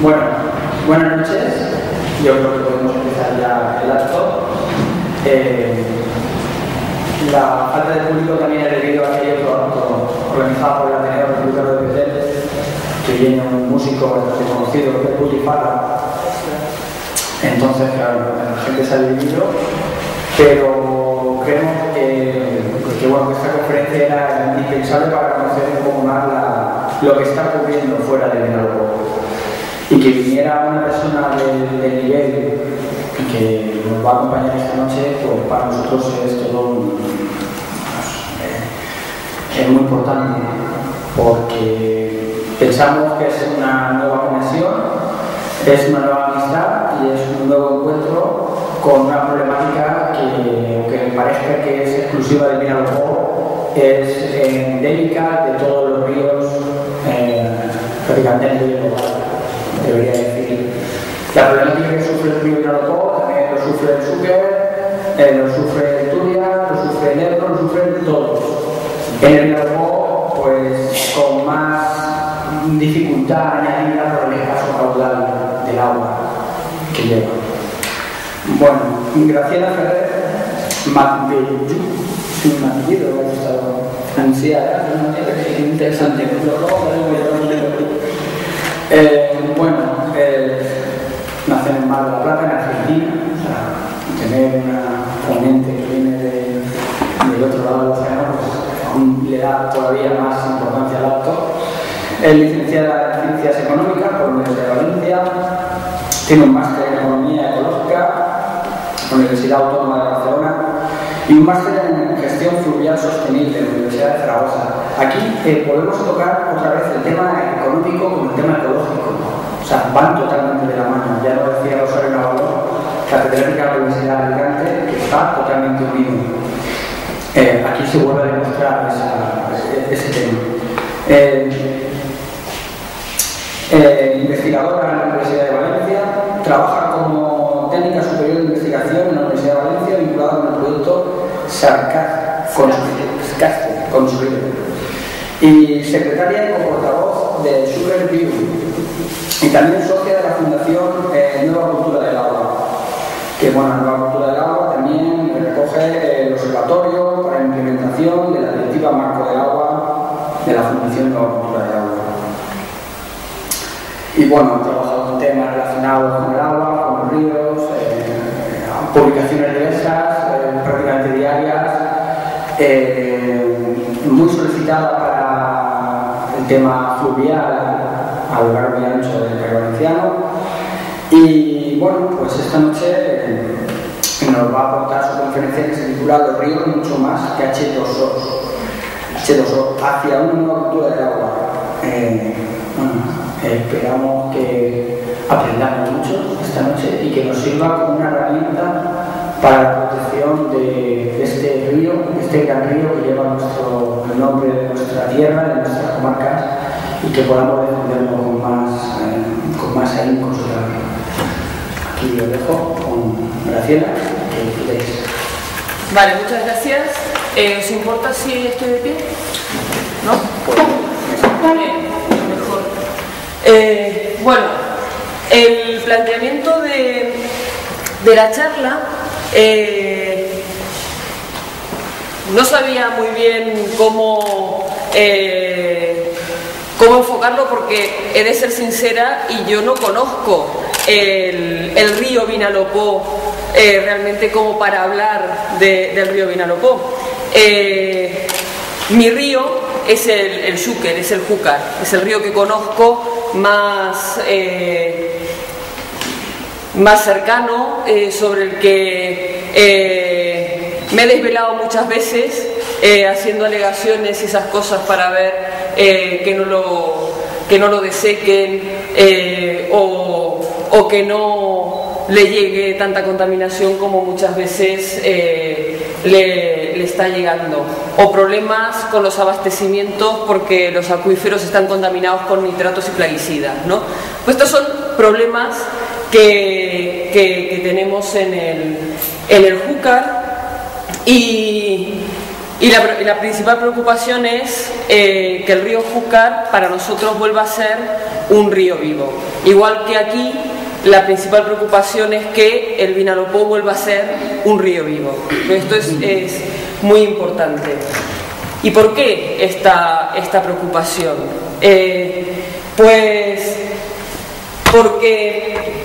Bueno, buenas noches. Yo creo que podemos empezar ya el acto. La falta de público también es debido a que hay otro acto organizado por el Ateneo Republicano de Petén, que viene un músico bastante conocido, que es Putifara. Entonces, claro, la gente se ha dividido, pero creemos que bueno, esta conferencia era indispensable para conocer un poco más lo que está ocurriendo fuera de Vinalopó. Y que viniera una persona del nivel que nos va a acompañar esta noche, pues para nosotros es todo es muy importante, porque pensamos que es una nueva conexión, es una nueva amistad y es un nuevo encuentro con una problemática que, aunque parezca que es exclusiva de Vinalopó, es endémica de todos los ríos prácticamente en el río global. Debería decir. La problemática que sufre el río Vinalopó también lo sufre el Xúquer, lo sufre el Turia, lo sufre el Ebro, lo sufren todos. En el Vinalopó, pues con más dificultad añadida por el escaso caudal del agua que lleva. Bueno, Graciela Ferrer Matbellu, un apellido que ha estado anunciada, es una manera interesante. Bueno, nace en Mar del Plata, en Argentina, o sea, tener una ponente que viene del otro lado del océano, pues aún le da todavía más importancia al acto. Es licenciada en Ciencias Económicas por la Universidad de Valencia, tiene un máster en Economía Ecológica por la Universidad Autónoma de Barcelona y un máster en Gestión Fluvial Sostenible en la Universidad de Zaragoza. Aquí volvemos a tocar otra vez el tema económico con el tema ecológico. O sea, van totalmente de la mano. Ya lo decía Rosario Navarro, catedrática de la Universidad de Alicante, que está totalmente unido. Aquí se vuelve a demostrar ese tema. Investigadora en la Universidad de Valencia, trabaja como técnica superior de investigación en la Universidad de Valencia, vinculada con el proyecto SARCAS Construido. Y secretaria y coportavoz de Sugar View. Y también socia de la Fundación Nueva Cultura del Agua. Que bueno, Nueva Cultura del Agua también recoge el observatorio para la implementación de la Directiva Marco del Agua de la Fundación Nueva Cultura del Agua. Y bueno, ha trabajado en temas relacionados con el agua, con los ríos, publicaciones diversas, prácticamente diarias, muy solicitada para el tema fluvial a lo largo y ancho del País Valenciano. Y bueno, pues esta noche nos va a aportar su conferencia que se titula Los ríos mucho más que H2O, hacia una nueva cultura del agua. Esperamos que aprendamos mucho esta noche y que nos sirva como una herramienta para la protección de este río, este gran río que lleva el nombre de nuestra tierra, de nuestras comarcas, y que podamos defenderlo con más ahínco. Aquí os dejo con Graciela, que diréis. Vale, muchas gracias. ¿Os importa si estoy de pie? ¿No? Mejor. Bueno, el planteamiento de la charla no sabía muy bien cómo enfocarlo, porque he de ser sincera y yo no conozco el río Vinalopó realmente como para hablar del río Vinalopó. Mi río es el Xúquer, es el Júcar, es el río que conozco más cercano, sobre el que me he desvelado muchas veces haciendo alegaciones y esas cosas para ver que no lo desequen o que no le llegue tanta contaminación como muchas veces le está llegando, o problemas con los abastecimientos porque los acuíferos están contaminados por nitratos y plaguicidas, ¿no? Pues estos son problemas que tenemos en el Júcar y Y la principal preocupación es que el río Júcar para nosotros vuelva a ser un río vivo. Igual que aquí, la principal preocupación es que el Vinalopó vuelva a ser un río vivo. Esto es muy importante. ¿Y por qué esta preocupación? Pues porque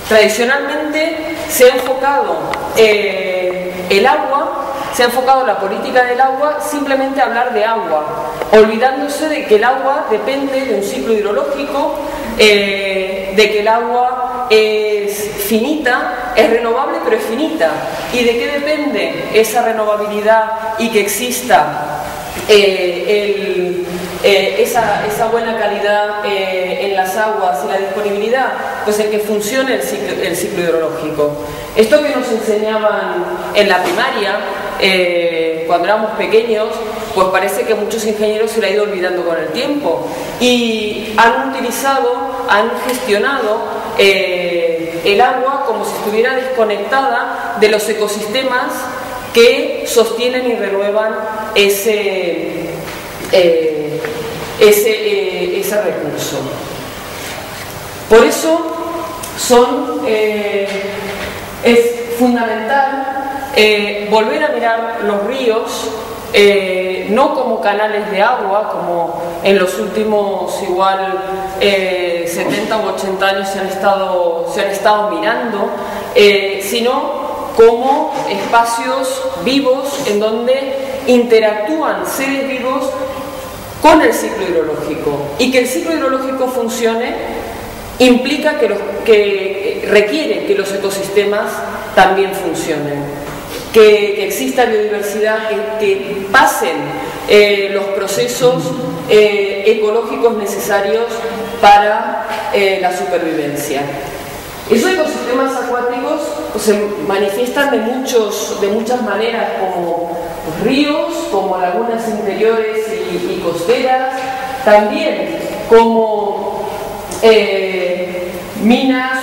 tradicionalmente se ha enfocado el agua, se ha enfocado la política del agua simplemente a hablar de agua, olvidándose de que el agua depende de un ciclo hidrológico, de que el agua es finita, es renovable pero es finita. ¿Y de qué depende esa renovabilidad y que exista esa buena calidad en las aguas y la disponibilidad? Pues en que funcione el ciclo hidrológico. Esto que nos enseñaban en la primaria cuando éramos pequeños, pues parece que muchos ingenieros se lo han ido olvidando con el tiempo y han gestionado el agua como si estuviera desconectada de los ecosistemas que sostienen y renuevan ese recurso. Por eso es fundamental volver a mirar los ríos no como canales de agua, como en los últimos 70 u 80 años se han estado mirando, sino como espacios vivos en donde interactúan seres vivos con el ciclo hidrológico. Y que el ciclo hidrológico funcione implica que requiere que los ecosistemas también funcionen, que exista biodiversidad, que pasen los procesos ecológicos necesarios para la supervivencia. Esos ecosistemas acuáticos pues, se manifiestan de muchas maneras, como ríos, como lagunas interiores y costeras, también como minas,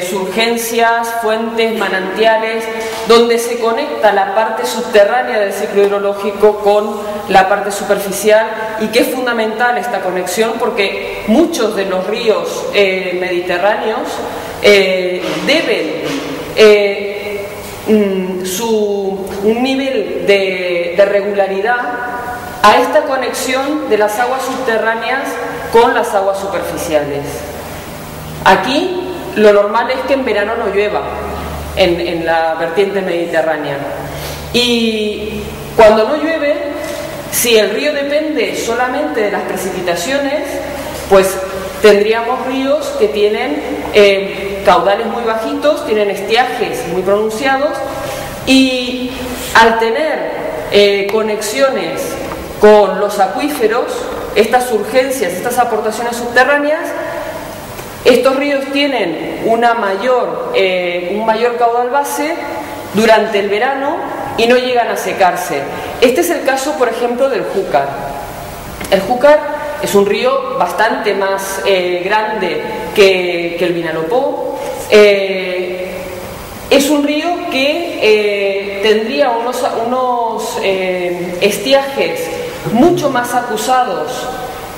surgencias, fuentes, manantiales, donde se conecta la parte subterránea del ciclo hidrológico con la parte superficial, y que es fundamental esta conexión porque muchos de los ríos mediterráneos deben un nivel de regularidad a esta conexión de las aguas subterráneas con las aguas superficiales. Aquí lo normal es que en verano no llueva en la vertiente mediterránea, y cuando no llueve, si el río depende solamente de las precipitaciones, pues tendríamos ríos que tienen caudales muy bajitos, tienen estiajes muy pronunciados, y al tener conexiones con los acuíferos, estas surgencias, estas aportaciones subterráneas, estos ríos tienen un mayor caudal base durante el verano y no llegan a secarse. Este es el caso, por ejemplo, del Júcar. El Júcar es un río bastante más grande que el Vinalopó. Es un río que tendría unos estiajes mucho más acusados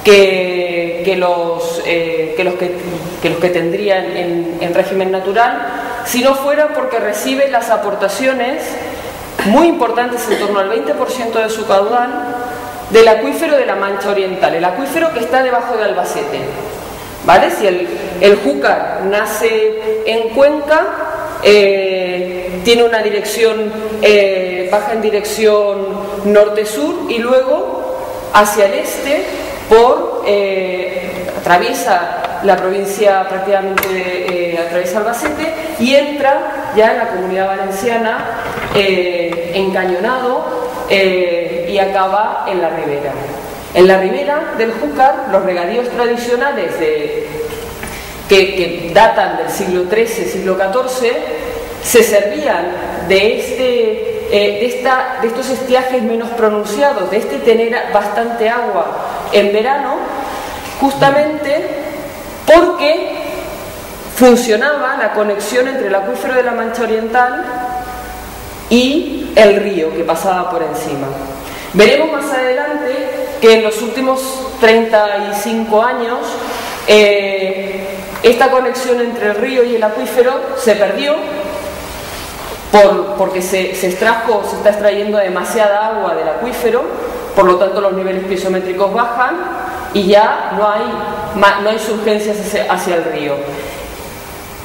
que los que tendrían en régimen natural, si no fuera porque recibe las aportaciones muy importantes, en torno al 20% de su caudal, del acuífero de la Mancha Oriental, el acuífero que está debajo de Albacete, ¿vale? Si el Júcar nace en Cuenca, tiene una dirección, baja en dirección norte-sur y luego hacia el este atraviesa la provincia, prácticamente atraviesa Albacete y entra ya en la Comunidad Valenciana, encañonado, y acaba en la ribera. En la ribera del Júcar, los regadíos tradicionales que datan del siglo XIII, siglo XIV, se servían de estos estiajes menos pronunciados, de tener bastante agua en verano, justamente porque funcionaba la conexión entre el acuífero de la Mancha Oriental y el río que pasaba por encima. Veremos más adelante que en los últimos 35 años esta conexión entre el río y el acuífero se perdió porque se está extrayendo demasiada agua del acuífero, por lo tanto los niveles piezométricos bajan y ya no hay surgencias hacia el río.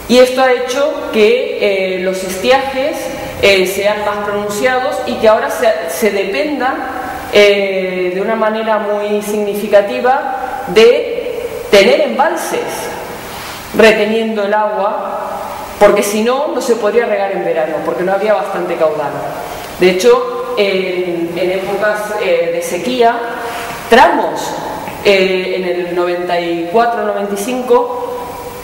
Y esto ha hecho que los estiajes sean más pronunciados y que ahora se dependa de una manera muy significativa de tener embalses reteniendo el agua, porque si no, no se podría regar en verano, porque no había bastante caudal. De hecho, en épocas de sequía, tramos en el 94-95,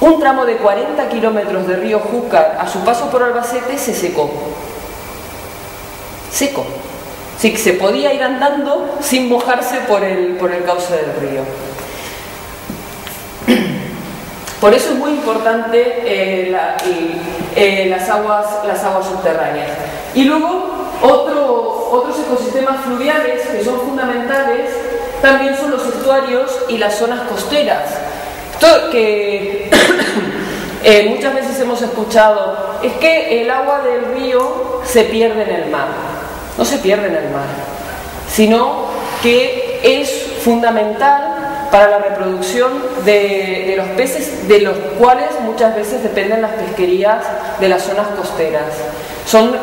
un tramo de 40 kilómetros de río Júcar a su paso por Albacete se secó. Seco. Sí que se podía ir andando sin mojarse por el cauce del río. Por eso es muy importante las aguas subterráneas. Y luego otros ecosistemas fluviales que son fundamentales también son los estuarios y las zonas costeras. Esto que muchas veces hemos escuchado es que el agua del río se pierde en el mar. No se pierde en el mar, sino que es fundamental para la reproducción de los peces, de los cuales muchas veces dependen las pesquerías de las zonas costeras. Son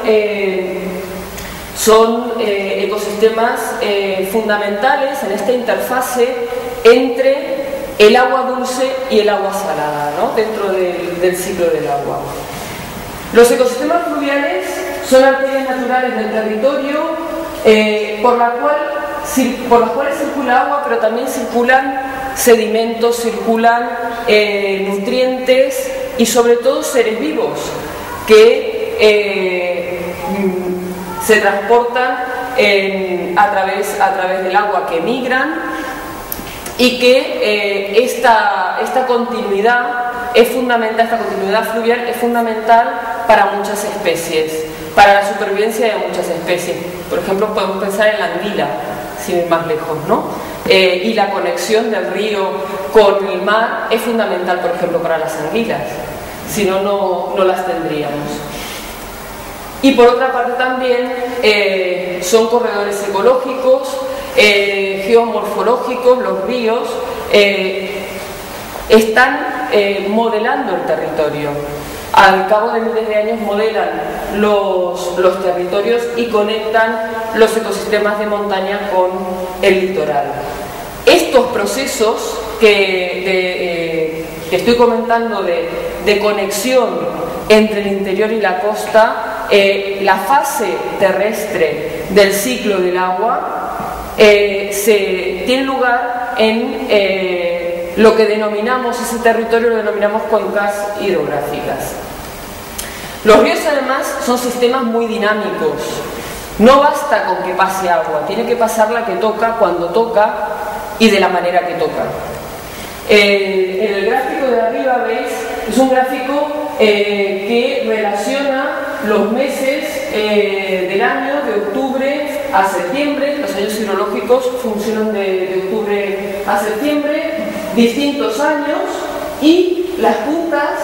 ecosistemas fundamentales en esta interfase entre el agua dulce y el agua salada, ¿no? Dentro del ciclo del agua. Los ecosistemas fluviales son arterias naturales del territorio por las cuales circula agua, pero también circulan sedimentos, circulan nutrientes y sobre todo seres vivos que se transportan a través del agua, que migran, y que esta continuidad es fundamental, esta continuidad fluvial es fundamental para muchas especies, para la supervivencia de muchas especies. Por ejemplo, podemos pensar en la anguila, sin ir más lejos, ¿no? Y la conexión del río con el mar es fundamental, por ejemplo, para las anguilas, si no, no las tendríamos. Y por otra parte también son corredores ecológicos, geomorfológicos. Los ríos están modelando el territorio. Al cabo de miles de años modelan los territorios y conectan los ecosistemas de montaña con el litoral. Estos procesos que estoy comentando de conexión entre el interior y la costa, la fase terrestre del ciclo del agua tiene lugar en lo que denominamos, ese territorio lo denominamos cuencas hidrográficas. Los ríos además son sistemas muy dinámicos. No basta con que pase agua, tiene que pasar la que toca, cuando toca y de la manera que toca. En el gráfico de arriba veis, es un gráfico que relaciona los meses del año, de octubre a septiembre. Los años hidrológicos funcionan de octubre a septiembre, distintos años, y las puntas,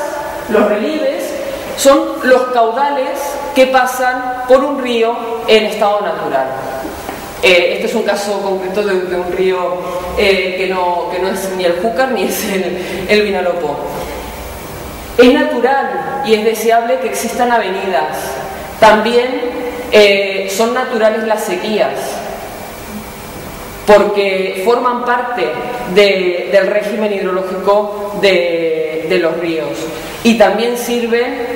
los relieves, son los caudales que pasan por un río en estado natural. Este es un caso concreto de un río que no es ni el Júcar ni es el Vinalopó. Es natural y es deseable que existan avenidas. También son naturales las sequías, porque forman parte del régimen hidrológico de los ríos, y también sirven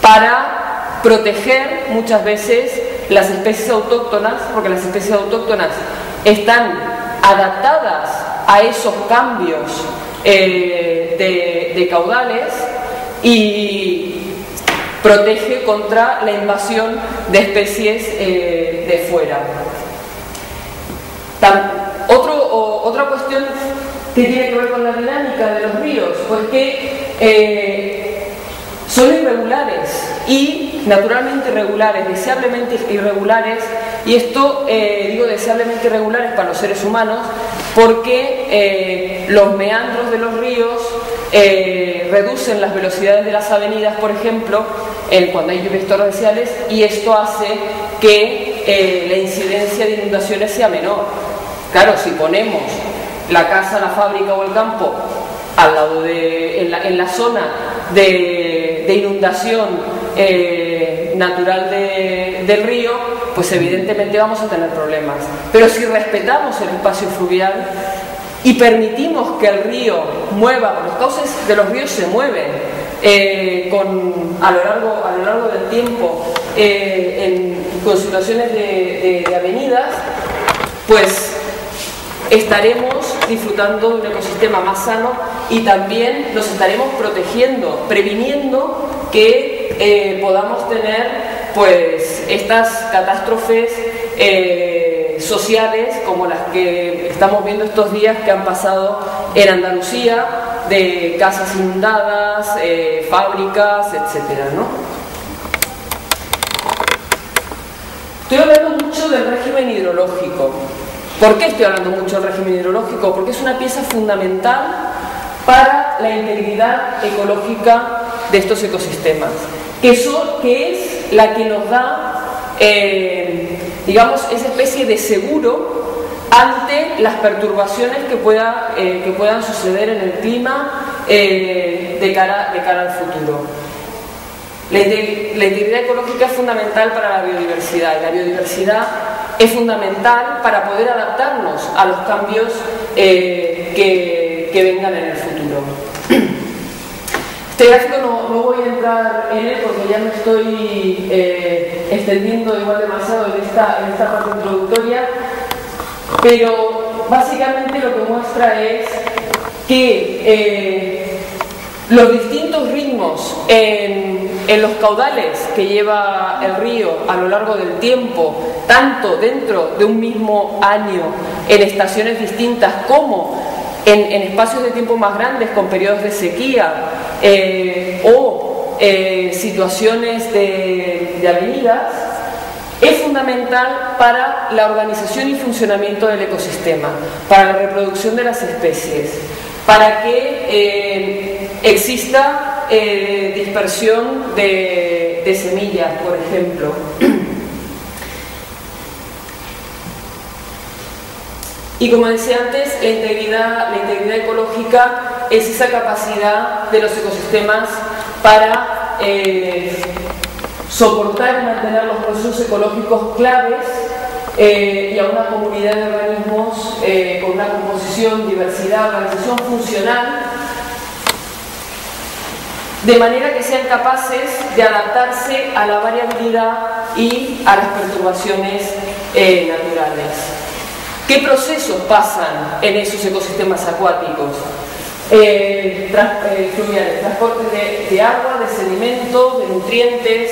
para proteger muchas veces las especies autóctonas, porque las especies autóctonas están adaptadas a esos cambios de caudales, y protege contra la invasión de especies de fuera. Otra cuestión que tiene que ver con la dinámica de los ríos, pues que son irregulares y naturalmente irregulares, deseablemente irregulares, y esto digo deseablemente irregulares para los seres humanos porque los meandros de los ríos reducen las velocidades de las avenidas, por ejemplo, cuando hay lluvias torrenciales, y esto hace que la incidencia de inundaciones sea menor. Claro, si ponemos la casa, la fábrica o el campo al lado en la zona de inundación natural del río, pues evidentemente vamos a tener problemas. Pero si respetamos el espacio fluvial y permitimos que el río mueva, los cauces de los ríos se mueven a lo largo del tiempo con situaciones de avenidas, pues estaremos disfrutando de un ecosistema más sano y también nos estaremos protegiendo, previniendo que podamos tener pues estas catástrofes sociales como las que estamos viendo estos días que han pasado en Andalucía, de casas inundadas, fábricas, etcétera, ¿no? Estoy hablando mucho del régimen hidrológico. ¿Por qué estoy hablando mucho del régimen hidrológico? Porque es una pieza fundamental para la integridad ecológica de estos ecosistemas, que es la que nos da, digamos, esa especie de seguro ante las perturbaciones que puedan suceder en el clima de cara al futuro. La integridad ecológica es fundamental para la biodiversidad, y la biodiversidad es fundamental para poder adaptarnos a los cambios que vengan en el futuro. Este gráfico no voy a entrar en él porque ya me estoy extendiendo igual demasiado en esta parte introductoria, pero básicamente lo que muestra es que los distintos ritmos en los caudales que lleva el río a lo largo del tiempo, tanto dentro de un mismo año, en estaciones distintas, como en espacios de tiempo más grandes, con periodos de sequía o situaciones de avenidas, es fundamental para la organización y funcionamiento del ecosistema, para la reproducción de las especies, para que exista dispersión de semillas, por ejemplo. Y como decía antes, la integridad ecológica es esa capacidad de los ecosistemas para soportar y mantener los procesos ecológicos claves y a una comunidad de organismos con una composición, diversidad, organización funcional, de manera que sean capaces de adaptarse a la variabilidad y a las perturbaciones naturales. ¿Qué procesos pasan en esos ecosistemas acuáticos? Fluviales, transporte de agua, de sedimentos, de nutrientes,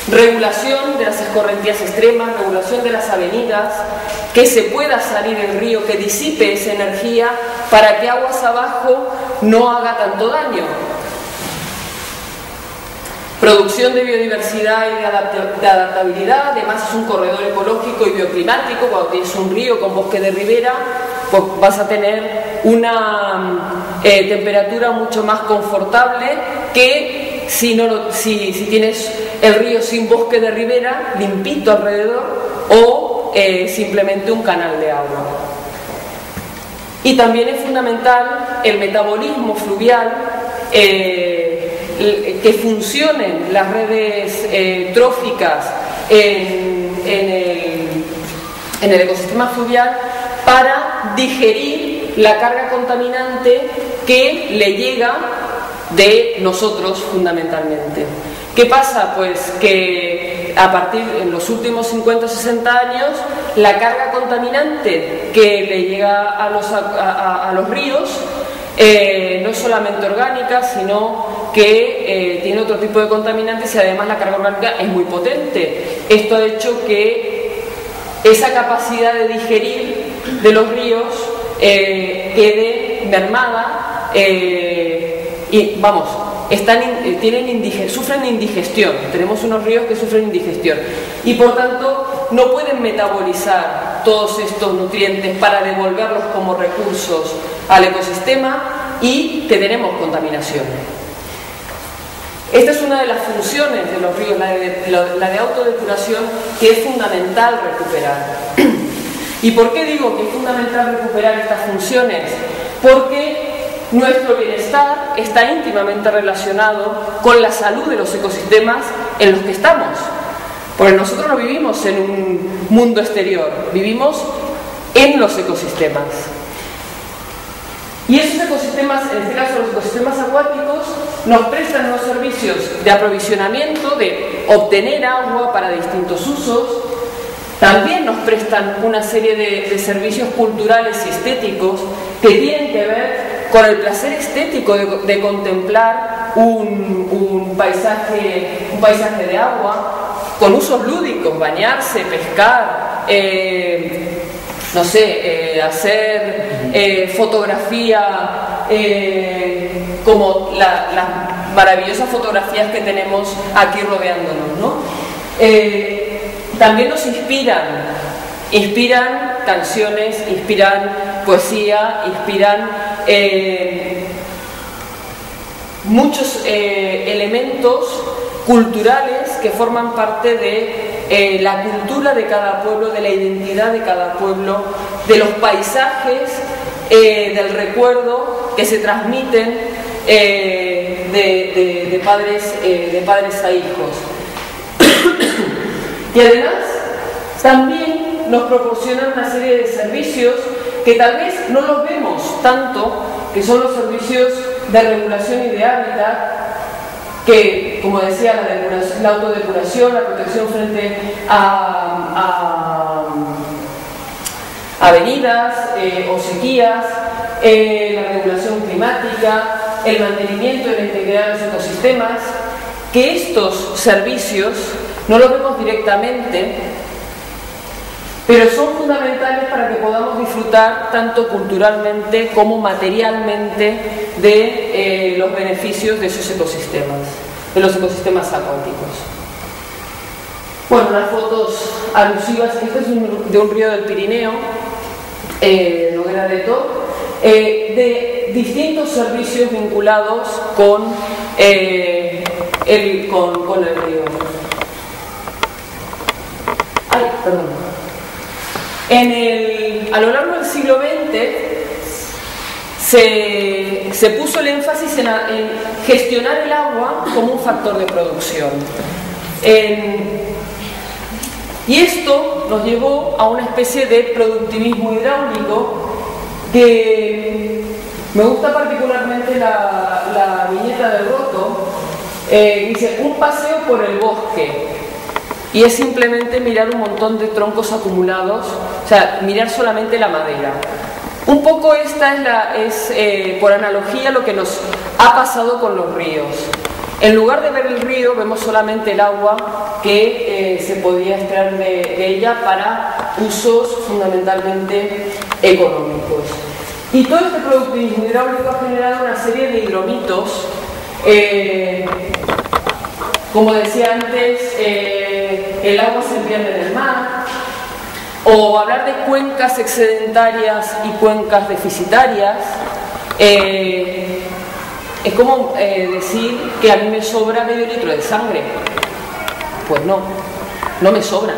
regulación de las escorrentías extremas, regulación de las avenidas, que se pueda salir el río, que disipe esa energía para que aguas abajo no haga tanto daño. Producción de biodiversidad y de adaptabilidad, además es un corredor ecológico y bioclimático. Cuando tienes un río con bosque de ribera, pues vas a tener una temperatura mucho más confortable que si tienes el río sin bosque de ribera, limpito alrededor, o simplemente un canal de agua. Y también es fundamental el metabolismo fluvial, que funcionen las redes tróficas en el ecosistema fluvial para digerir la carga contaminante que le llega de nosotros fundamentalmente. ¿Qué pasa? Pues que a partir de los últimos 50 o 60 años, la carga contaminante que le llega a los ríos no es solamente orgánica, sino que tiene otro tipo de contaminantes, y además la carga orgánica es muy potente. Esto ha hecho que esa capacidad de digerir de los ríos quede mermada, y vamos, sufren indigestión. Tenemos unos ríos que sufren indigestión y por tanto no pueden metabolizar todos estos nutrientes para devolverlos como recursos al ecosistema y que tenemos contaminación. Esta es una de las funciones de los ríos, la de autodepuración, que es fundamental recuperar. ¿Y por qué digo que es fundamental recuperar estas funciones? Porque nuestro bienestar está íntimamente relacionado con la salud de los ecosistemas en los que estamos. Porque nosotros no vivimos en un mundo exterior, vivimos en los ecosistemas. Y esos ecosistemas, en este caso los ecosistemas acuáticos, nos prestan unos servicios de aprovisionamiento, de obtener agua para distintos usos. También nos prestan una serie de servicios culturales y estéticos que tienen que ver con el placer estético de contemplar un paisaje de agua, con usos lúdicos, bañarse, pescar, no sé, hacer fotografía, como las maravillosas fotografías que tenemos aquí rodeándonos, ¿no? También nos inspiran canciones, inspiran poesía, inspiran muchos elementos culturales que forman parte de la cultura de cada pueblo, de la identidad de cada pueblo, de los paisajes, del recuerdo que se transmiten de padres a hijos. Y además también nos proporcionan una serie de servicios que tal vez no los vemos tanto, que son los servicios de regulación y de hábitat, que, como decía, la autodepuración, la protección frente a avenidas o sequías, la regulación climática, el mantenimiento de la integridad de los ecosistemas, que estos servicios no los vemos directamente, pero son fundamentales para que podamos disfrutar tanto culturalmente como materialmente de los beneficios de esos ecosistemas, de los ecosistemas acuáticos. Bueno, unas fotos alusivas, este es de un río del Pirineo, Noguera de Tor, de distintos servicios vinculados con el río. Ay, perdón. A lo largo del siglo XX se puso el énfasis en gestionar el agua como un factor de producción. Y esto nos llevó a una especie de productivismo hidráulico que me gusta particularmente la viñeta del Roto. Dice, un paseo por el bosque. Y es simplemente mirar un montón de troncos acumulados, o sea, mirar solamente la madera. Un poco esta es por analogía lo que nos ha pasado con los ríos. En lugar de ver el río, vemos solamente el agua que se podía extraer de ella para usos fundamentalmente económicos. Y todo este productivismo hidráulico ha generado una serie de hidromitos. Como decía antes, el agua se pierde en el mar, o hablar de cuencas excedentarias y cuencas deficitarias, es como decir que a mí me sobra medio litro de sangre. Pues no, no me sobra.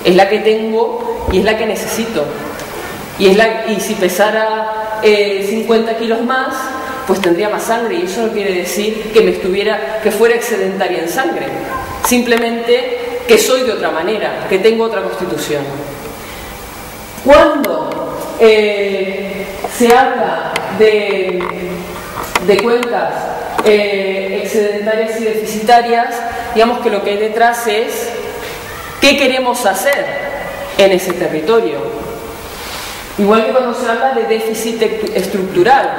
Es la que tengo y es la que necesito. Y si pesara 50 kilos más, pues tendría más sangre, y eso no quiere decir que fuera excedentaria en sangre, simplemente que soy de otra manera, que tengo otra constitución. Cuando se habla de cuencas excedentarias y deficitarias, digamos que lo que hay detrás es qué queremos hacer en ese territorio. Igual que cuando se habla de déficit estructural,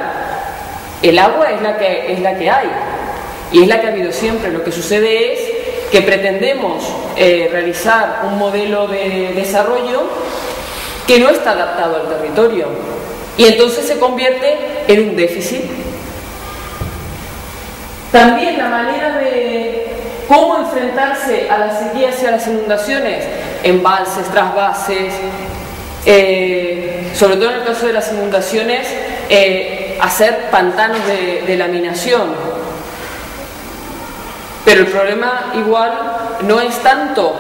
el agua es la que hay y es la que ha habido siempre. Lo que sucede es que pretendemos realizar un modelo de desarrollo que no está adaptado al territorio y entonces se convierte en un déficit. También la manera de cómo enfrentarse a las sequías y a las inundaciones, embalses, trasvases, sobre todo en el caso de las inundaciones, hacer pantanos de laminación. Pero el problema igual no es tanto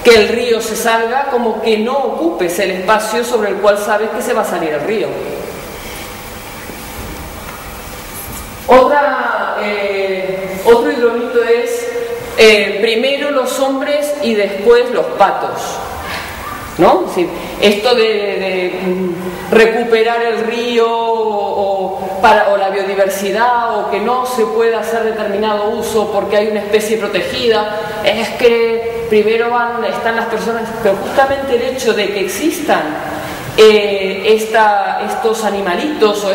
que el río se salga como que no ocupes el espacio sobre el cual sabes que se va a salir el río. Otro hidromito es primero los hombres y después los patos, ¿no? Es decir, esto de recuperar el río o la biodiversidad, o que no se puede hacer determinado uso porque hay una especie protegida, es que primero están las personas, pero justamente el hecho de que existan estos animalitos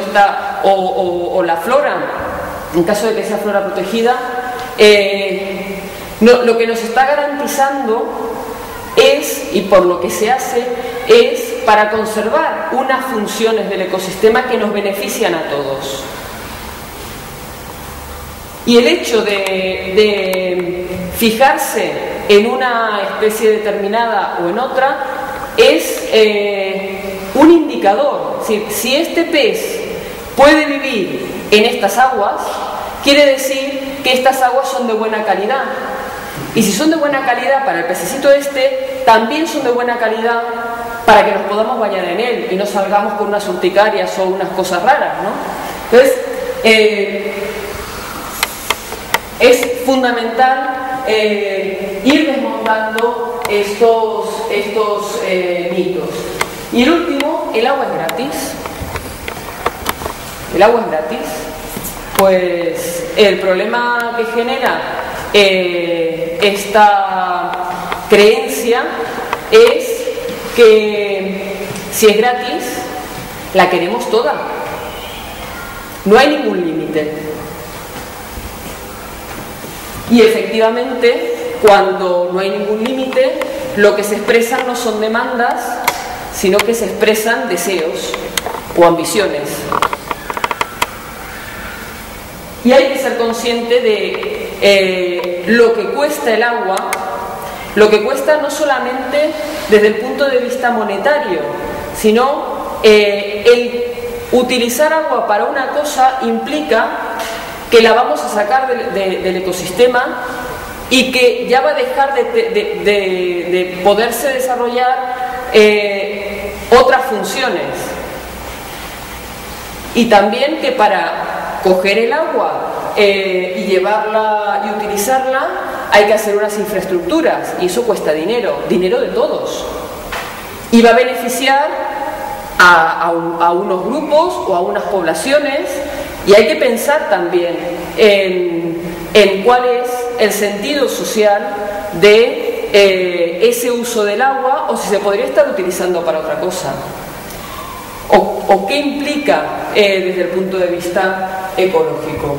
o la flora, en caso de que sea flora protegida, lo que nos está garantizando es, y por lo que se hace, es para conservar unas funciones del ecosistema que nos benefician a todos. Y el hecho de fijarse en una especie determinada o en otra es un indicador. Es decir, si este pez puede vivir en estas aguas, quiere decir que estas aguas son de buena calidad. Y si son de buena calidad para el pececito también son de buena calidad para que nos podamos bañar en él y no salgamos con unas urticarias o unas cosas raras, ¿no? Entonces, es fundamental ir desmontando estos mitos. Y el último, el agua es gratis. El agua es gratis. Pues el problema que genera esta creencia es que si es gratis, la queremos toda. No hay ningún límite. Y efectivamente, cuando no hay ningún límite, lo que se expresan no son demandas, sino que se expresan deseos o ambiciones. Y hay que ser consciente de lo que cuesta el agua, lo que cuesta no solamente desde el punto de vista monetario, sino el utilizar agua para una cosa implica que la vamos a sacar del ecosistema y que ya va a dejar de poderse desarrollar otras funciones. Y también que para coger el agua y llevarla y utilizarla hay que hacer unas infraestructuras, y eso cuesta dinero de todos, y va a beneficiar a unos grupos o a unas poblaciones, y hay que pensar también en cuál es el sentido social de ese uso del agua, o si se podría estar utilizando para otra cosa. O qué implica desde el punto de vista ecológico.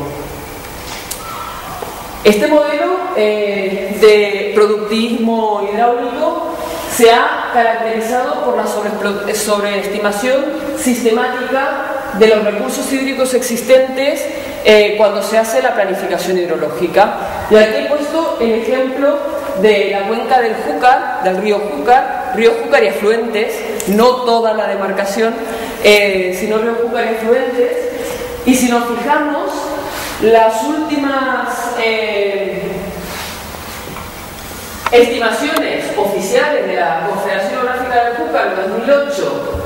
Este modelo de productivismo hidráulico se ha caracterizado por la sobreestimación sistemática de los recursos hídricos existentes cuando se hace la planificación hidrológica. Y aquí he puesto el ejemplo de la cuenca del Júcar, del río Júcar y afluentes, no toda la demarcación, sino río Júcar y afluentes. Y si nos fijamos, las últimas estimaciones oficiales de la Confederación Hidrográfica del Júcar de 2008,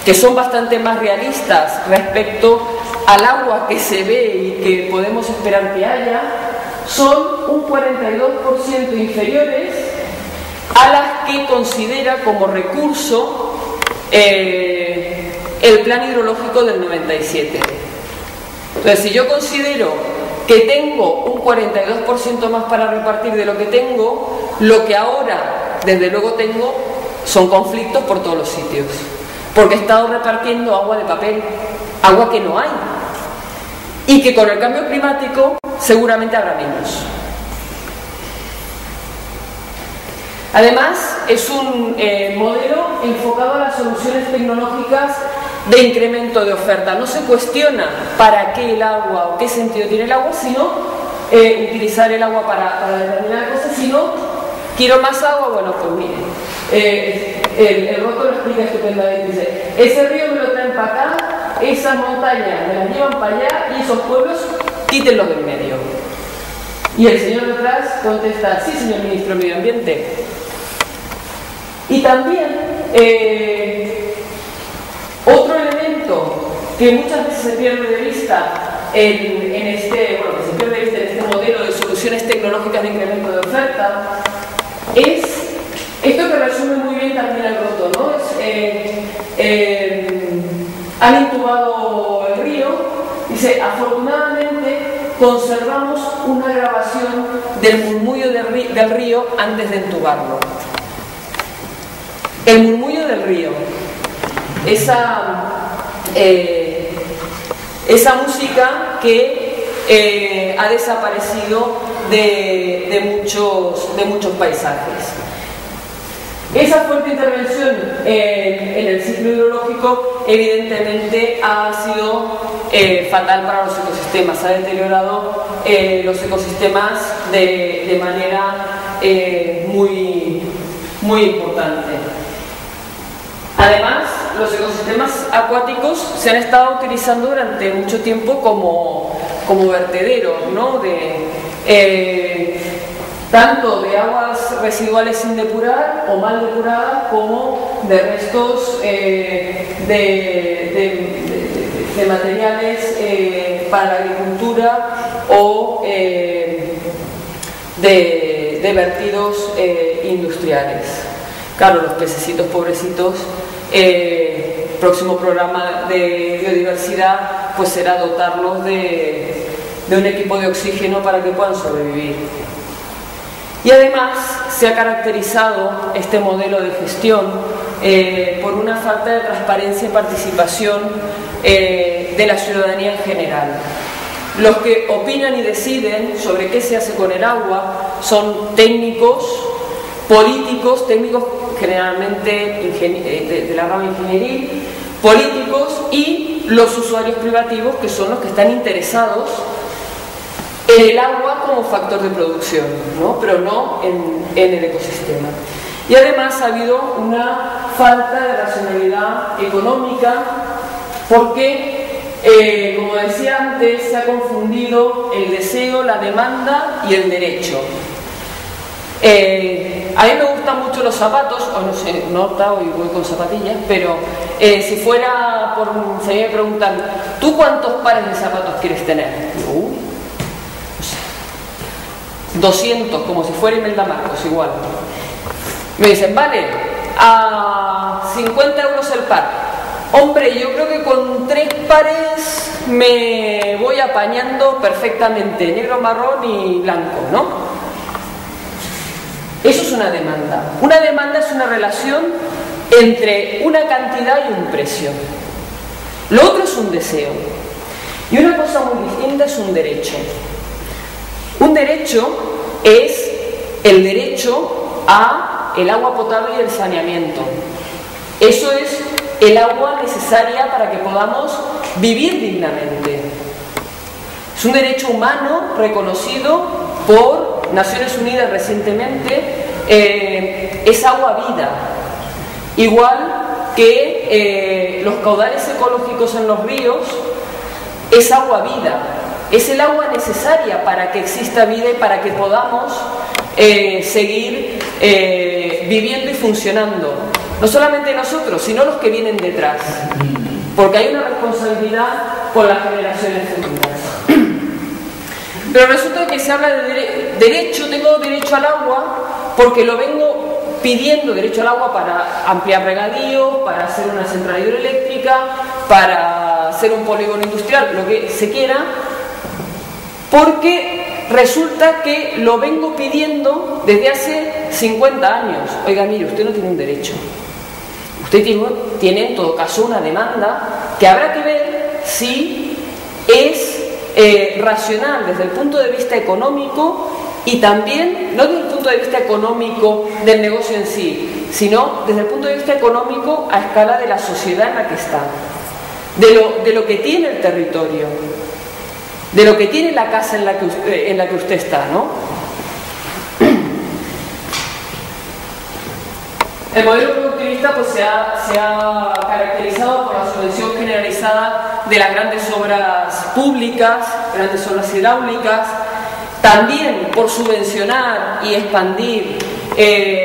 que son bastante más realistas respecto al agua que se ve y que podemos esperar que haya, son un 42% inferiores a las que considera como recurso el plan hidrológico del 97. Entonces, si yo considero que tengo un 42% más para repartir de lo que tengo, lo que ahora, desde luego, tengo son conflictos por todos los sitios, porque he estado repartiendo agua de papel, agua que no hay, y que con el cambio climático seguramente habrá menos. Además, es un modelo enfocado a las soluciones tecnológicas de incremento de oferta. No se cuestiona para qué el agua o qué sentido tiene el agua, sino utilizar el agua para determinadas cosas, sino quiero más agua, bueno, pues mire, el Roto lo explica estupendamente, dice, ese río me lo traen para acá, esas montañas me las llevan para allá y esos pueblos quítenlos del medio. Y el señor detrás contesta, sí, señor ministro de Medio Ambiente. Y también otro elemento que muchas veces se pierde de vista en este modelo de soluciones tecnológicas de incremento de oferta es esto que resume muy bien también el Roto, ¿no? Han intubado el río, dice, afortunadamente conservamos una grabación del murmullo del río antes de entubarlo. El murmullo del río, esa música que ha desaparecido de muchos paisajes. Esa fuerte intervención en el ciclo hidrológico evidentemente ha sido fatal para los ecosistemas, ha deteriorado los ecosistemas de manera muy importante. Además, los ecosistemas acuáticos se han estado utilizando durante mucho tiempo como vertederos, ¿no? Tanto de aguas residuales sin depurar o mal depuradas, como de restos de materiales para la agricultura o de vertidos industriales. Claro, los pececitos pobrecitos, próximo programa de biodiversidad pues será dotarlos de un equipo de oxígeno para que puedan sobrevivir. Y además se ha caracterizado este modelo de gestión por una falta de transparencia y participación de la ciudadanía en general. Los que opinan y deciden sobre qué se hace con el agua son técnicos, políticos, técnicos generalmente de la rama ingenieril, políticos y los usuarios privativos, que son los que están interesados en el agua como factor de producción, ¿no? Pero no en el ecosistema. Y además ha habido una falta de racionalidad económica porque, como decía antes, se ha confundido el deseo, la demanda y el derecho. A mí me gustan mucho los zapatos, o no sé, nota, hoy voy con zapatillas, pero si fuera por... Si me preguntan, ¿tú cuántos pares de zapatos quieres tener? No sé, 200, como si fuera Imelda Marcos, igual. Me dicen, vale, a 50 euros el par. Hombre, yo creo que con 3 pares me voy apañando perfectamente, negro, marrón y blanco, ¿no? Eso es una demanda. Una demanda es una relación entre una cantidad y un precio. Lo otro es un deseo. Y una cosa muy distinta es un derecho. Un derecho es el derecho a el agua potable y el saneamiento. Eso es el agua necesaria para que podamos vivir dignamente. Es un derecho humano reconocido por Naciones Unidas recientemente, es agua vida. Igual que los caudales ecológicos en los ríos es agua vida. Es el agua necesaria para que exista vida y para que podamos seguir viviendo y funcionando. No solamente nosotros, sino los que vienen detrás. Porque hay una responsabilidad con las generaciones futuras. Pero resulta que se habla de derecho, tengo derecho al agua, porque lo vengo pidiendo, derecho al agua para ampliar regadío, para hacer una central hidroeléctrica, para hacer un polígono industrial, lo que se quiera, porque resulta que lo vengo pidiendo desde hace 50 años. Oiga, mire, usted no tiene un derecho. Usted tiene en todo caso una demanda que habrá que ver si es racional desde el punto de vista económico y también, no desde el punto de vista económico del negocio en sí, sino desde el punto de vista económico a escala de la sociedad en la que está. de lo que tiene el territorio, de lo que tiene la casa en la que usted está, ¿no? El modelo productivista pues, se ha caracterizado por la subvención generalizada de las grandes obras públicas, grandes obras hidráulicas, también por subvencionar y expandir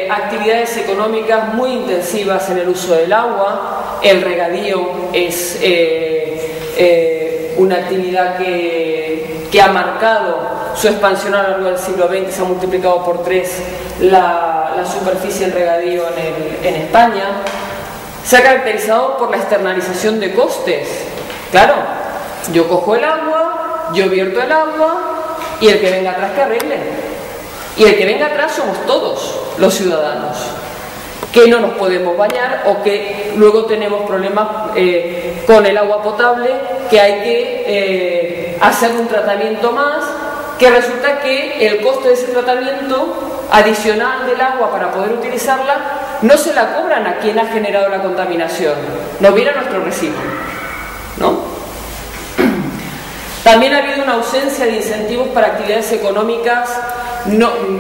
actividades económicas muy intensivas en el uso del agua. El regadío es una actividad que ha marcado su expansión a lo largo del siglo XX, se ha multiplicado por 3 la superficie en regadío en España. Se ha caracterizado por la externalización de costes. Claro, yo cojo el agua, yo vierto el agua y el que venga atrás que arregle. Y el que venga atrás somos todos los ciudadanos, que no nos podemos bañar o que luego tenemos problemas con el agua potable, que hay que hacer un tratamiento más, que resulta que el coste de ese tratamiento adicional del agua para poder utilizarla no se la cobran a quien ha generado la contaminación, nos viene a nuestro recibo, ¿no? También ha habido una ausencia de incentivos para actividades económicas no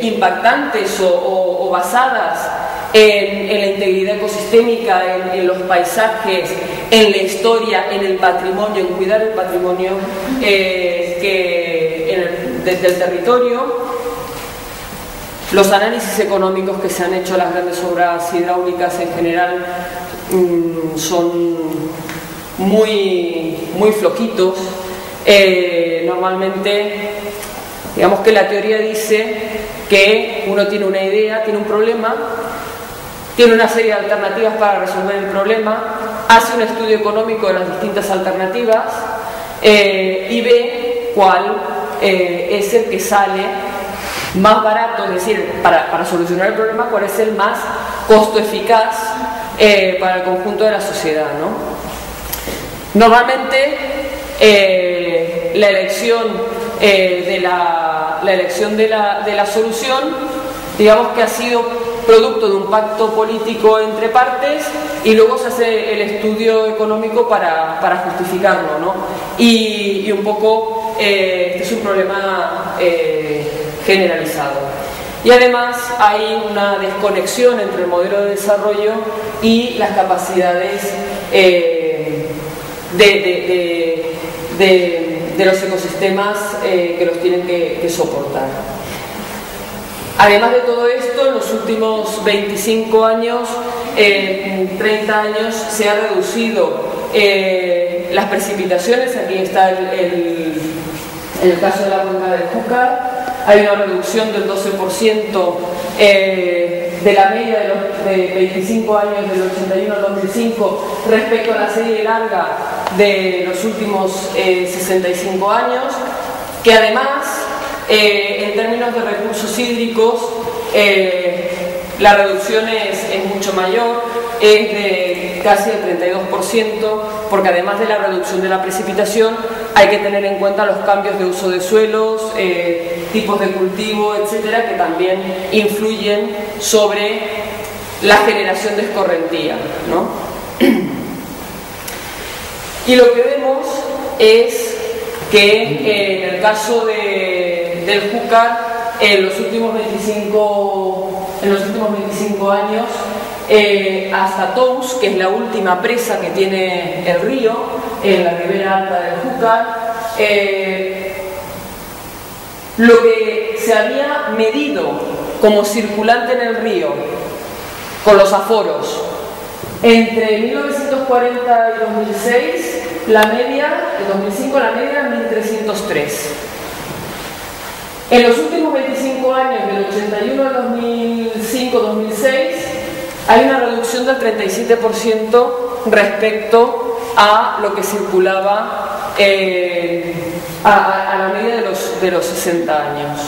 impactantes o basadas en la integridad ecosistémica, en los paisajes, en la historia, en el patrimonio, en cuidar el patrimonio del territorio. Los análisis económicos que se han hecho a las grandes obras hidráulicas en general son muy flojitos. Normalmente, digamos que la teoría dice que uno tiene una idea, tiene un problema, tiene una serie de alternativas para resolver el problema, hace un estudio económico de las distintas alternativas y ve cuál es el que sale más barato, es decir, para solucionar el problema, cuál es el más costo eficaz para el conjunto de la sociedad, ¿no? Normalmente la elección de la solución, digamos que ha sido producto de un pacto político entre partes y luego se hace el estudio económico para justificarlo, ¿no? Y un poco este es un problema generalizado. Y además hay una desconexión entre el modelo de desarrollo y las capacidades de los ecosistemas que los tienen que soportar. Además de todo esto, en los últimos 25 años, 30 años, se ha reducido las precipitaciones. Aquí está en el caso de la cuenca del Júcar, hay una reducción del 12% de la media de 25 años, del 81 al 2005, respecto a la serie larga de los últimos 65 años, que además, en términos de recursos hídricos, la reducción es mucho mayor, es de casi el 32%, porque además de la reducción de la precipitación, hay que tener en cuenta los cambios de uso de suelos, tipos de cultivo, etcétera, que también influyen sobre la generación de escorrentía, ¿no? Y lo que vemos es que en el caso del Júcar, en los últimos 25 años, hasta Tous, que es la última presa que tiene el río, en la ribera alta del Júcar, lo que se había medido como circulante en el río, con los aforos, entre 1940 y 2006, la media, en 2005 la media era 1303. En los últimos 25 años, del 81 al 2005-2006, hay una reducción del 37% respecto a lo que circulaba a la media de los 60 años.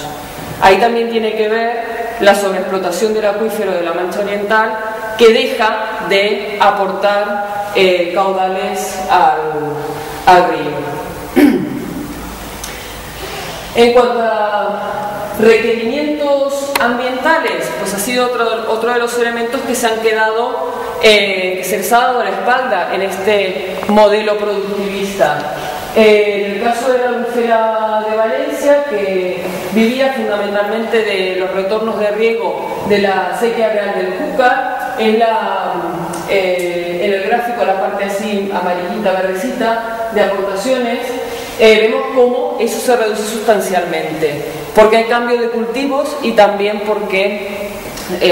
Ahí también tiene que ver la sobreexplotación del acuífero de la Mancha Oriental, que deja de aportar caudales al río. En cuanto a requerimientos ambientales, pues ha sido otro de los elementos que se han quedado que se les ha dado la espalda en este modelo productivista. En el caso de la albufera de Valencia, que vivía fundamentalmente de los retornos de riego de la sequía real del Júcar, en el gráfico, la parte así amarillita, verdecita, de aportaciones, vemos cómo eso se reduce sustancialmente, porque hay cambio de cultivos y también porque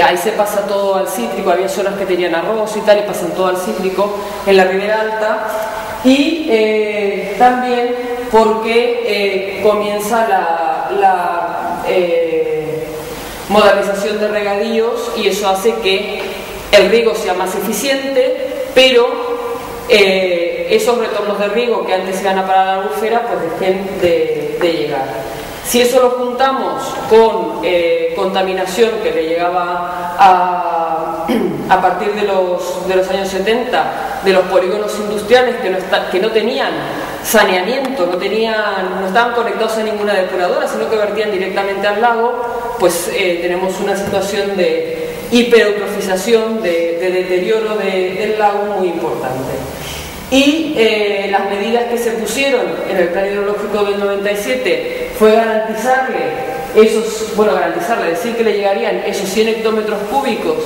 ahí se pasa todo al cítrico. Había zonas que tenían arroz y tal, y pasan todo al cítrico en la Ribera Alta, y también porque comienza la modernización de regadíos, y eso hace que el riego sea más eficiente, pero esos retornos de riego que antes iban a parar a la albufera pues dejen de llegar. Si eso lo juntamos con contaminación que le llegaba a partir de los años 70, de los polígonos industriales que no tenían saneamiento, no estaban conectados a ninguna depuradora, sino que vertían directamente al lago, pues tenemos una situación de hipereutrofización, de deterioro del lago muy importante. Y las medidas que se pusieron en el plan hidrológico del 97 fue decir que le llegarían esos 100 hectómetros cúbicos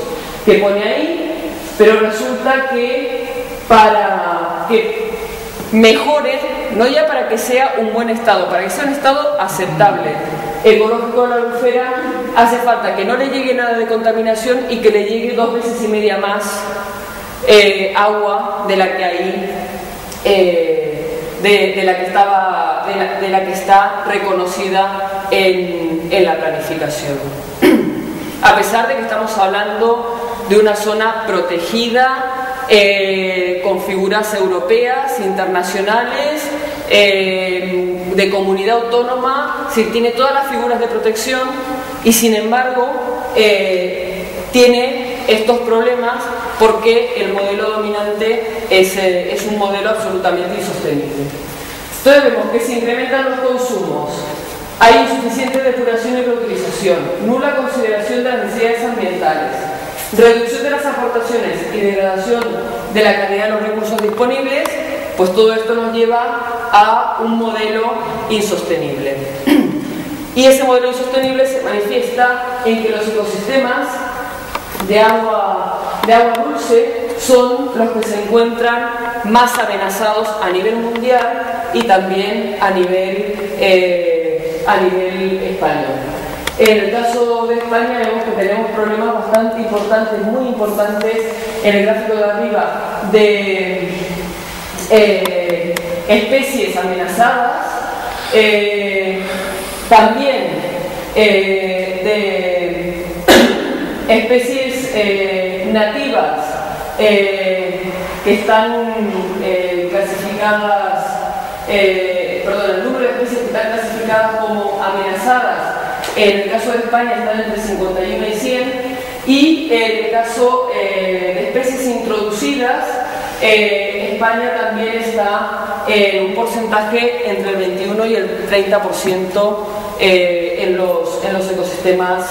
que pone ahí, pero resulta que para que mejore, no ya para que sea un buen estado, para que sea un estado aceptable, ecológico de la albufera, hace falta que no le llegue nada de contaminación y que le llegue 2,5 veces más agua de la que hay, de la que está reconocida en la planificación. A pesar de que estamos hablando de una zona protegida, con figuras europeas, internacionales, de comunidad autónoma, sí, tiene todas las figuras de protección, y sin embargo tiene estos problemas porque el modelo dominante es un modelo absolutamente insostenible. Entonces vemos que se incrementan los consumos, hay insuficiente depuración y reutilización, nula consideración de las necesidades ambientales, reducción de las aportaciones y degradación de la calidad de los recursos disponibles. Pues todo esto nos lleva a un modelo insostenible. Y ese modelo insostenible se manifiesta en que los ecosistemas de agua dulce son los que se encuentran más amenazados a nivel mundial y también a nivel español. En el caso de España vemos que tenemos problemas bastante importantes, muy importantes, en el gráfico de arriba, de especies amenazadas, también de especies nativas que están clasificadas, el número de especies que están clasificadas como amenazadas, en el caso de España están entre 51 y 100, y en el caso de especies introducidas, España también está en un porcentaje entre el 21 y el 30% en los ecosistemas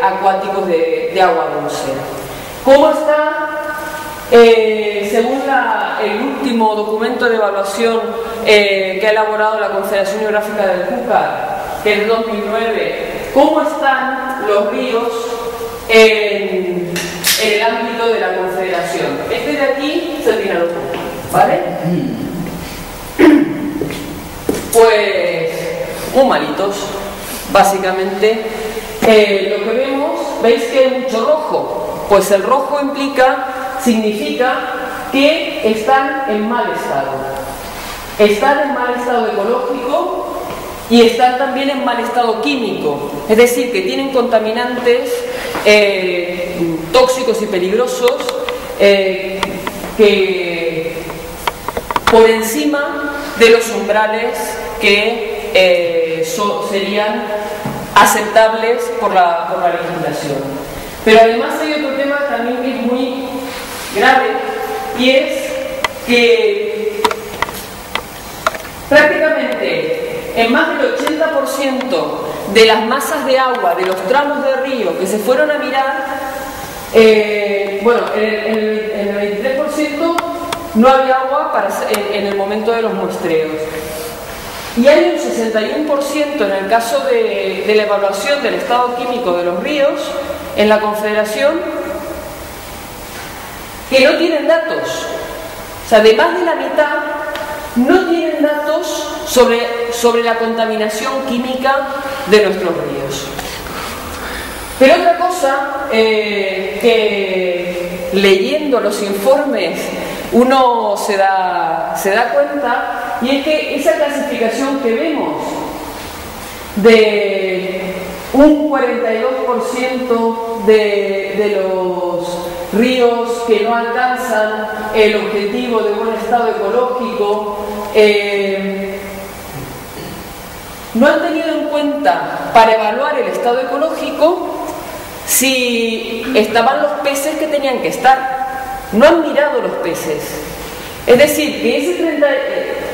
acuáticos de agua dulce. ¿Cómo está? Según el último documento de evaluación que ha elaborado la Confederación Hidrográfica del Júcar, que es el 2009, ¿cómo están los ríos en el ámbito de la Confederación? Este de aquí es el Vinalopó, ¿vale? Pues muy malitos, básicamente. Lo que vemos, veis que hay mucho rojo. Pues el rojo significa que están en mal estado. Están en mal estado ecológico y están también en mal estado químico. Es decir, que tienen contaminantes tóxicos y peligrosos que por encima de los umbrales que serían aceptables por la legislación. Pero además hay otro tema también que es muy grave, y es que prácticamente en más del 80% de las masas de agua de los tramos de río que se fueron a mirar, bueno, en el 23% no había agua en el momento de los muestreos. Y hay un 61% en el caso de la evaluación del estado químico de los ríos en la Confederación que no tienen datos. O sea, de más de la mitad no tienen datos sobre la contaminación química de nuestros ríos. Pero otra cosa que leyendo los informes uno se da cuenta, y es que esa clasificación que vemos de un 42% de los ríos que no alcanzan el objetivo de buen estado ecológico, no han tenido en cuenta para evaluar el estado ecológico si estaban los peces que tenían que estar. No han mirado los peces. Es decir, que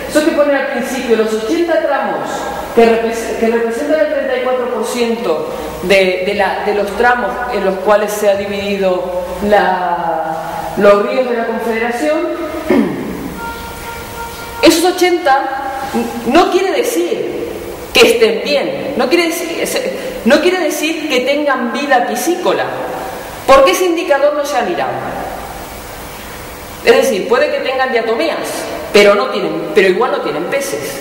eso que pone al principio, los 80 tramos que representan el 34% de los tramos en los cuales se ha dividido los ríos de la Confederación, esos 80 no quiere decir que estén bien, no quiere decir que tengan vida piscícola, porque ese indicador no se ha mirado. Es decir, puede que tengan diatomeas, pero igual no tienen peces.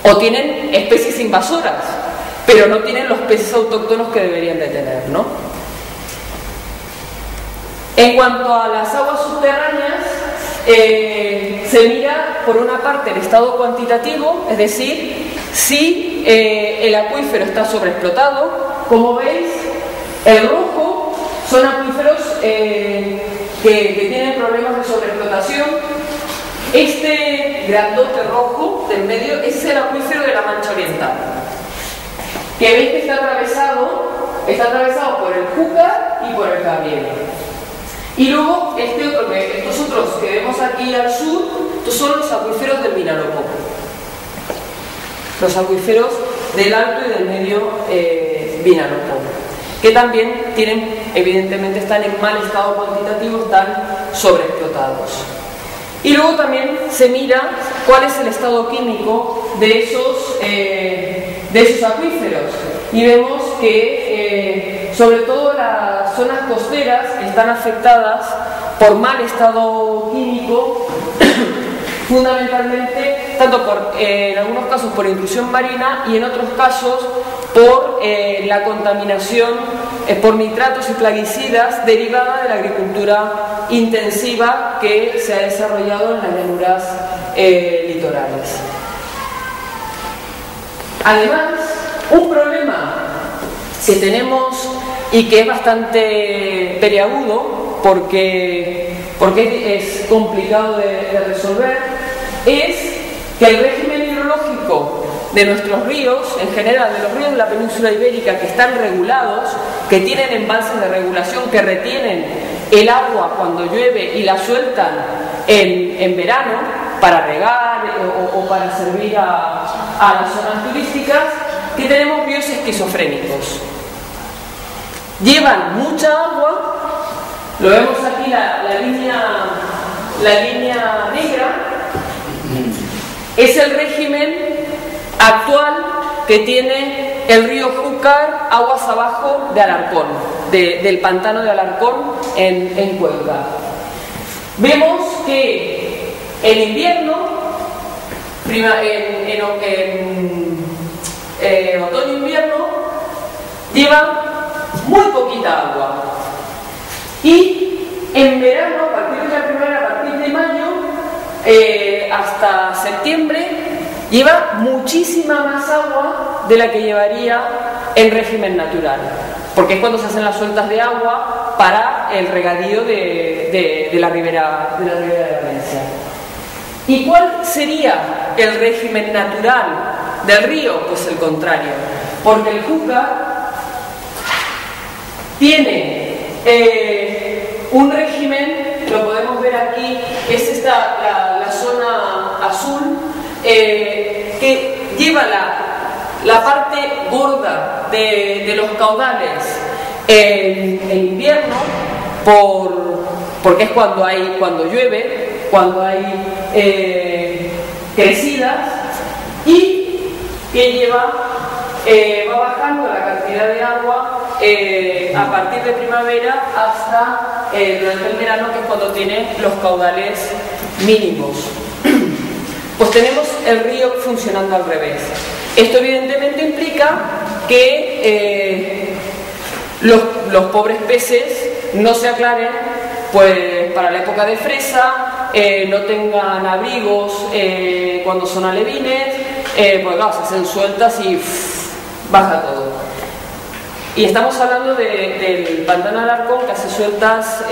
O tienen especies invasoras, pero no tienen los peces autóctonos que deberían de tener, ¿no? En cuanto a las aguas subterráneas, se mira por una parte el estado cuantitativo, es decir, si el acuífero está sobreexplotado. Como veis, el rojo son acuíferos que tienen problemas de sobreexplotación. Este grandote rojo del medio es el acuífero de la Mancha Oriental, que veis que está atravesado por el Júcar y por el Cabriel. Y luego estos otros que vemos aquí al sur, estos son los acuíferos del Vinalopó, los acuíferos del Alto y del Medio Vinalopó, que también evidentemente están en mal estado cuantitativo, están sobreexplotados. Y luego también se mira cuál es el estado químico de esos acuíferos. Y vemos que sobre todo las zonas costeras están afectadas por mal estado químico, fundamentalmente, en algunos casos por intrusión marina y en otros casos por la contaminación por nitratos y plaguicidas derivada de la agricultura intensiva que se ha desarrollado en las llanuras litorales. Además, un problema que tenemos y que es bastante peliagudo porque es complicado de resolver, es que el régimen hidrológico de nuestros ríos, en general de los ríos de la península ibérica, que están regulados, que tienen embalses de regulación, que retienen el agua cuando llueve y la sueltan en verano para regar o para servir a las zonas turísticas, que tenemos ríos esquizofrénicos. Llevan mucha agua, lo vemos aquí la línea negra, es el régimen actual que tiene el río Júcar aguas abajo de Alarcón, del pantano de Alarcón en Cuenca. Vemos que en invierno, otoño-invierno, lleva muy poquita agua. Y en verano, a partir de la primavera, a partir de mayo, hasta septiembre, lleva muchísima más agua de la que llevaría en régimen natural, porque es cuando se hacen las sueltas de agua para el regadío de la ribera de Valencia. ¿Y cuál sería el régimen natural del río? Pues el contrario, porque el Júcar tiene un régimen, lo podemos ver aquí, es la zona azul, que lleva la parte gorda de los caudales en invierno por porque es cuando llueve, cuando hay crecidas, y que va bajando la cantidad de agua a partir de primavera hasta durante el verano, que es cuando tiene los caudales mínimos. Pues tenemos el río funcionando al revés. Esto evidentemente implica que los pobres peces no se aclaren pues para la época de fresa, no tengan abrigos cuando son alevines, pues claro, se hacen sueltas y baja todo. Y estamos hablando del pantano Alarcón, que hace sueltas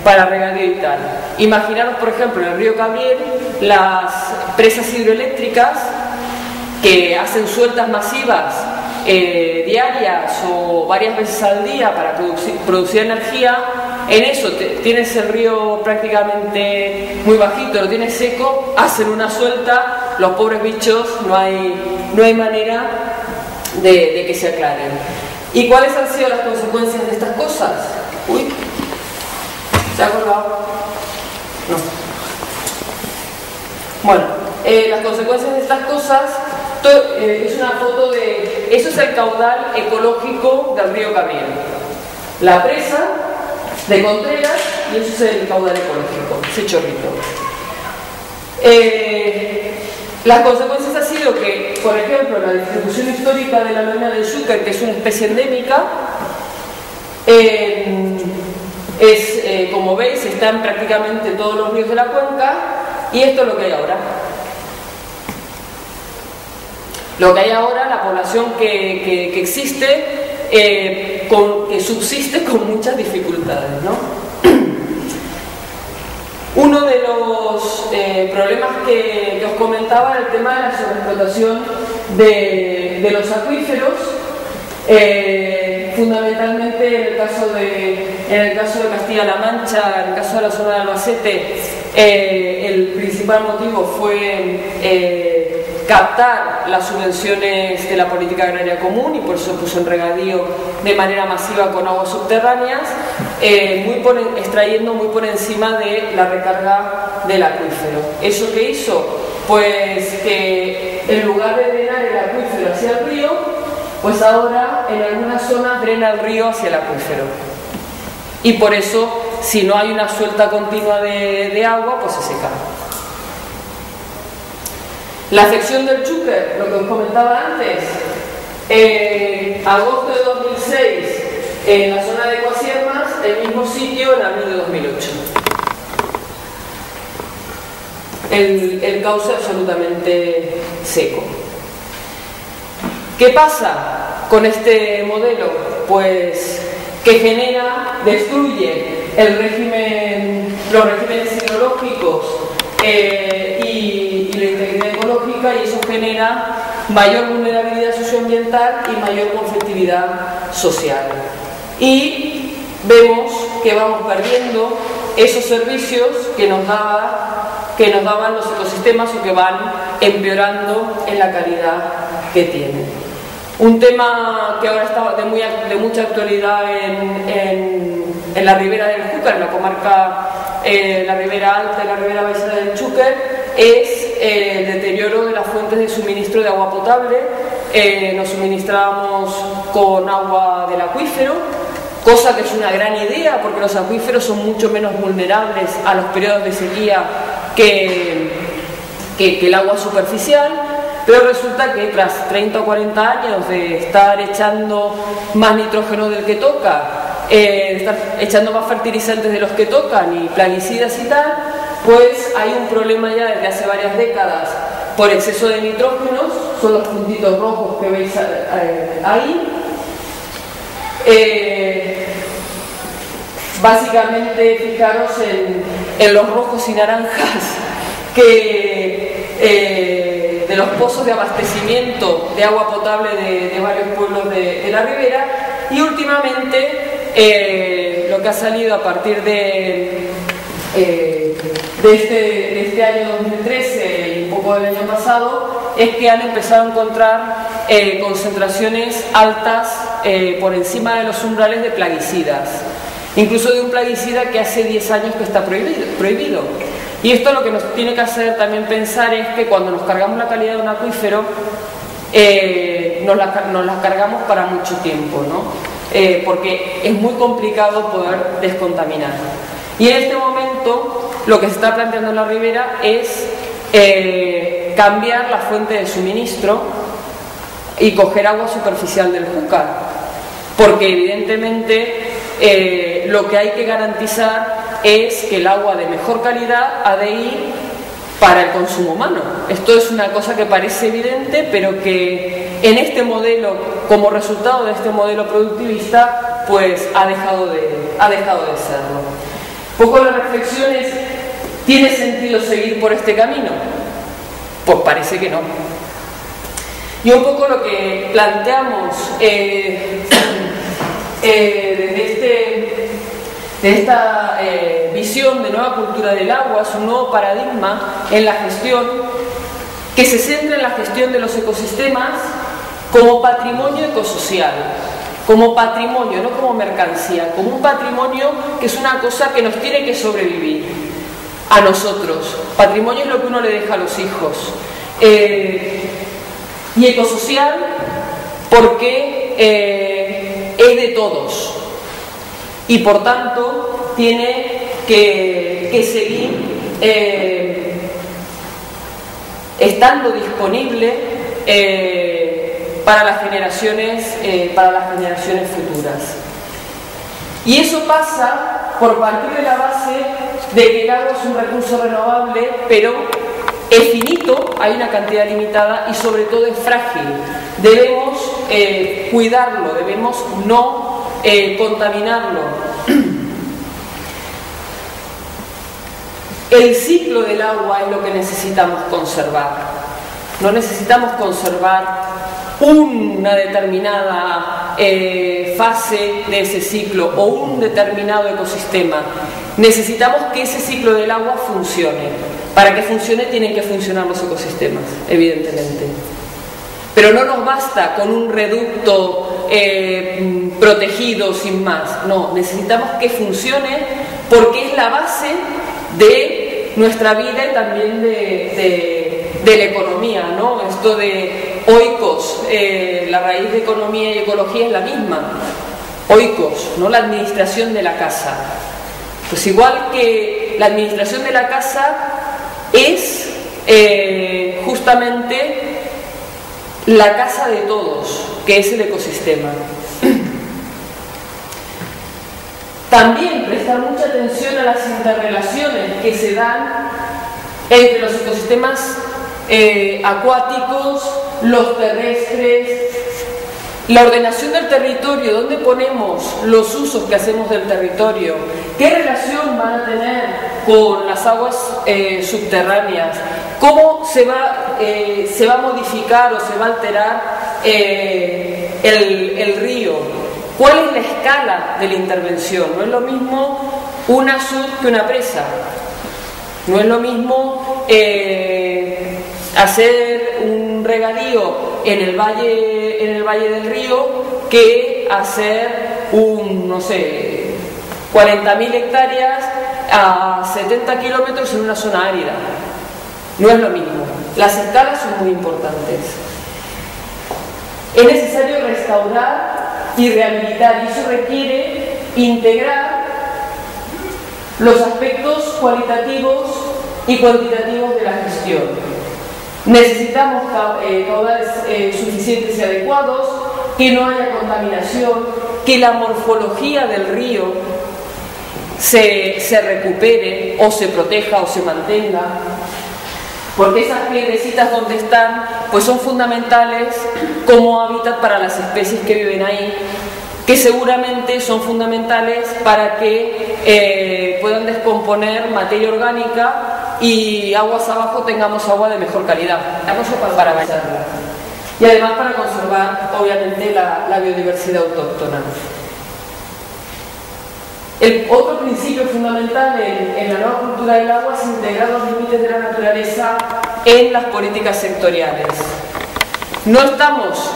para regadío y tal. Imaginaros, por ejemplo, en el río Cabriel, las presas hidroeléctricas que hacen sueltas masivas diarias o varias veces al día para producir energía. En eso tienes el río prácticamente muy bajito, lo tienes seco, hacen una suelta, los pobres bichos no hay manera de que se aclaren. ¿Y cuáles han sido las consecuencias de estas cosas? Uy, ¿se ha acordado? No. Bueno, las consecuencias de estas cosas es una foto de... Eso es el caudal ecológico del río Cabriel. La presa de Contreras, y eso es el caudal ecológico, ese chorrito. Las consecuencias ha sido que, por ejemplo, la distribución histórica de la lorena del Xúquer, que es una especie endémica, como veis, está en prácticamente todos los ríos de la cuenca, y esto es lo que hay ahora. Lo que hay ahora, la población que existe, que subsiste con muchas dificultades, ¿no? Uno de los problemas que os comentaba era el tema de la sobreexplotación de los acuíferos, fundamentalmente en el caso de Castilla-La Mancha, en el caso de la zona de Albacete, el principal motivo fue captar las subvenciones de la política agraria común, y por eso puso en regadío de manera masiva con aguas subterráneas, extrayendo muy por encima de la recarga del acuífero. ¿Eso qué hizo? Pues que en lugar de drenar el acuífero hacia el río, pues ahora en algunas zonas drena el río hacia el acuífero. Y por eso, si no hay una suelta continua de agua, pues se seca. La afección del Xúquer, lo que os comentaba antes, agosto de 2006, en la zona de Cuasiermas, el mismo sitio en abril de 2008. El cauce absolutamente seco. ¿Qué pasa con este modelo? Pues que destruye los regímenes hidrológicos y la integridad ecológica, y eso genera mayor vulnerabilidad socioambiental y mayor conflictividad social. Y vemos que vamos perdiendo esos servicios que nos daban los ecosistemas, o que van empeorando en la calidad que tienen. Un tema que ahora está de mucha actualidad en la ribera del Xúquer, en la comarca, la ribera alta y la ribera baixada del Xúquer, es el deterioro de las fuentes de suministro de agua potable. Nos suministrábamos con agua del acuífero, cosa que es una gran idea, porque los acuíferos son mucho menos vulnerables a los periodos de sequía que el agua superficial. Pero resulta que tras 30 o 40 años de estar echando más nitrógeno del que toca, de estar echando más fertilizantes de los que tocan y plaguicidas y tal, pues hay un problema ya desde hace varias décadas por exceso de nitrógenos. Son los puntitos rojos que veis ahí. Básicamente, fijaros en los rojos y naranjas de los pozos de abastecimiento de agua potable de varios pueblos de la ribera. Y últimamente lo que ha salido a partir de este año 2013 y un poco del año pasado es que han empezado a encontrar concentraciones altas por encima de los umbrales de plaguicidas. incluso de un plaguicida que hace 10 años que está prohibido. Y esto lo que nos tiene que hacer también pensar es que cuando nos cargamos la calidad de un acuífero, nos la cargamos para mucho tiempo, ¿no? Porque es muy complicado poder descontaminar. Y en este momento lo que se está planteando en la ribera es cambiar la fuente de suministro y coger agua superficial del Júcar, porque evidentemente lo que hay que garantizar es que el agua de mejor calidad ha de ir para el consumo humano. Esto es una cosa que parece evidente, pero que en este modelo, como resultado de este modelo productivista, pues ha dejado de serlo. Un poco la reflexión es: ¿tiene sentido seguir por este camino? Pues parece que no. Y un poco lo que planteamos de esta visión de nueva cultura del agua es un nuevo paradigma en la gestión que se centra en la gestión de los ecosistemas como patrimonio ecosocial, como patrimonio, no como mercancía, como un patrimonio que es una cosa que nos tiene que sobrevivir a nosotros. Patrimonio es lo que uno le deja a los hijos. Y ecosocial porque es de todos y por tanto tiene que seguir estando disponible para las generaciones futuras. Y eso pasa por partir de la base de que el agua es un recurso renovable, pero es finito, hay una cantidad limitada y sobre todo es frágil. Debemos cuidarlo, debemos no contaminarlo. El ciclo del agua es lo que necesitamos conservar. No necesitamos conservar una determinada fase de ese ciclo o un determinado ecosistema. Necesitamos que ese ciclo del agua funcione. Para que funcione tienen que funcionar los ecosistemas, evidentemente. Pero no nos basta con un reducto protegido sin más. No, necesitamos que funcione porque es la base de nuestra vida y también de la economía, ¿no? Esto de oikos, la raíz de economía y ecología es la misma. Oikos, ¿no? La administración de la casa. Pues igual que la administración de la casa es justamente la casa de todos, que es el ecosistema. También prestar mucha atención a las interrelaciones que se dan entre los ecosistemas acuáticos, los terrestres, la ordenación del territorio, dónde ponemos los usos que hacemos del territorio, qué relación van a tener con las aguas subterráneas, cómo se va a modificar o se va a alterar el río, cuál es la escala de la intervención. No es lo mismo una sud que una presa, no es lo mismo hacer un regadío en el valle del río que hacer no sé, 40.000 hectáreas a 70 kilómetros en una zona árida. No es lo mismo. Las escalas son muy importantes. Es necesario restaurar y rehabilitar, y eso requiere integrar los aspectos cualitativos y cuantitativos de la gestión. Necesitamos caudales suficientes y adecuados, que no haya contaminación, que la morfología del río se recupere o se proteja o se mantenga, porque esas piedrecitas donde están pues son fundamentales como hábitat para las especies que viven ahí, que seguramente son fundamentales para que puedan descomponer materia orgánica y aguas abajo tengamos agua de mejor calidad, para bañarla. Y además para conservar, obviamente, la biodiversidad autóctona. El otro principio fundamental en la nueva cultura del agua es integrar los límites de la naturaleza en las políticas sectoriales. No estamos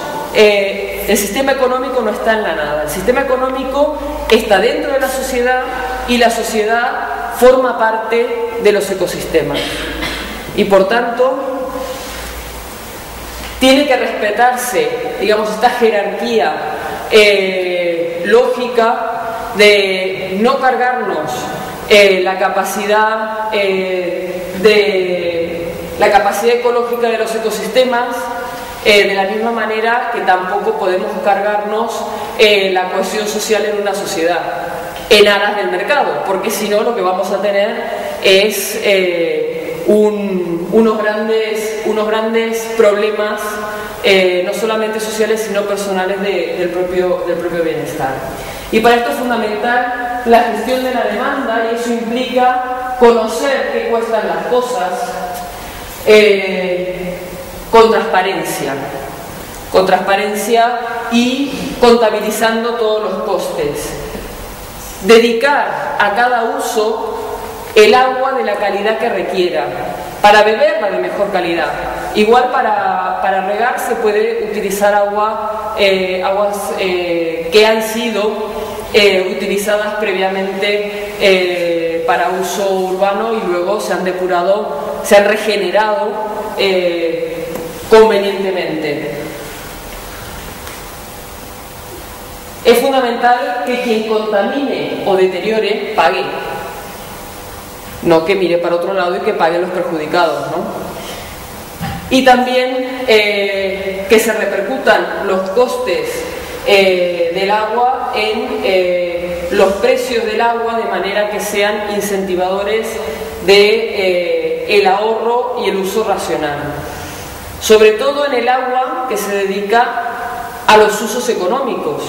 el sistema económico no está en la nada. El sistema económico está dentro de la sociedad y la sociedad forma parte de los ecosistemas. Y por tanto, tiene que respetarse, digamos, esta jerarquía lógica de no cargarnos la capacidad ecológica de los ecosistemas, de la misma manera que tampoco podemos cargarnos la cohesión social en una sociedad en aras del mercado, porque si no lo que vamos a tener es unos grandes problemas, no solamente sociales sino personales del propio bienestar. Y para esto es fundamental la gestión de la demanda, y eso implica conocer qué cuestan las cosas con transparencia y contabilizando todos los costes. Dedicar a cada uso el agua de la calidad que requiera, para beberla de mejor calidad. Igual para regar se puede utilizar aguas que han sido utilizadas previamente para uso urbano y luego se han depurado, se han regenerado convenientemente. Es fundamental que quien contamine o deteriore pague, no que mire para otro lado y que paguen los perjudicados, ¿no? Y también que se repercutan los costes del agua en los precios del agua, de manera que sean incentivadores de el ahorro y el uso racional, sobre todo en el agua que se dedica a los usos económicos,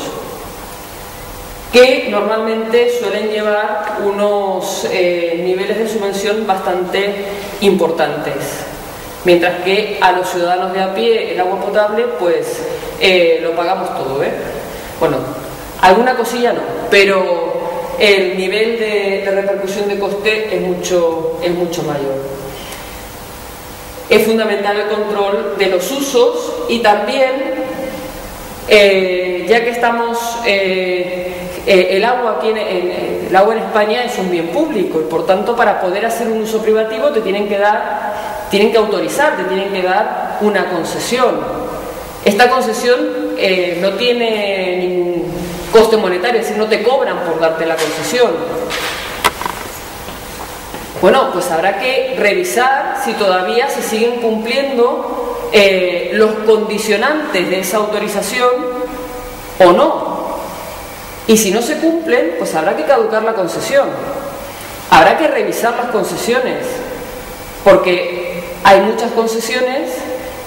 que normalmente suelen llevar unos niveles de subvención bastante importantes, mientras que a los ciudadanos de a pie el agua potable pues lo pagamos todo, bueno, alguna cosilla no, pero el nivel de repercusión de coste es mucho mayor. Es fundamental el control de los usos y también, ya que estamos el agua en España es un bien público, y por tanto para poder hacer un uso privativo te tienen que autorizar, te tienen que dar una concesión. Esta concesión no tiene ningún coste monetario, es decir, no te cobran por darte la concesión. Bueno, pues habrá que revisar si todavía se siguen cumpliendo los condicionantes de esa autorización o no. Y si no se cumplen, pues habrá que caducar la concesión. Habrá que revisar las concesiones, porque hay muchas concesiones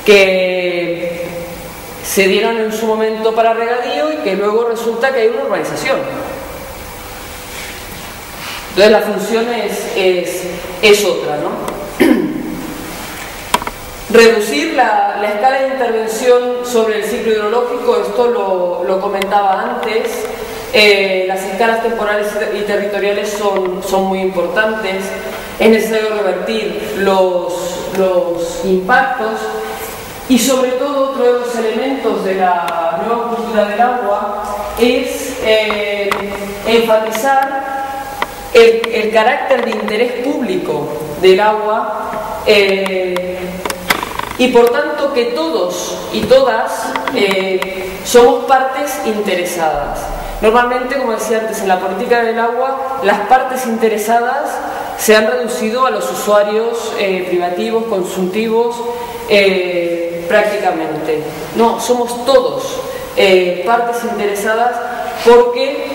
que se dieron en su momento para regadío y que luego resulta que hay una urbanización. Entonces la función es otra, ¿no? Reducir la escala de intervención sobre el ciclo hidrológico, esto lo comentaba antes. Las escalas temporales y territoriales son muy importantes. Es necesario revertir los impactos y, sobre todo, otro de los elementos de la nueva cultura del agua es enfatizar el carácter de interés público del agua, y por tanto que todos y todas somos partes interesadas. Normalmente, como decía antes, en la política del agua las partes interesadas se han reducido a los usuarios privativos, consumtivos, prácticamente. No, somos todos partes interesadas, porque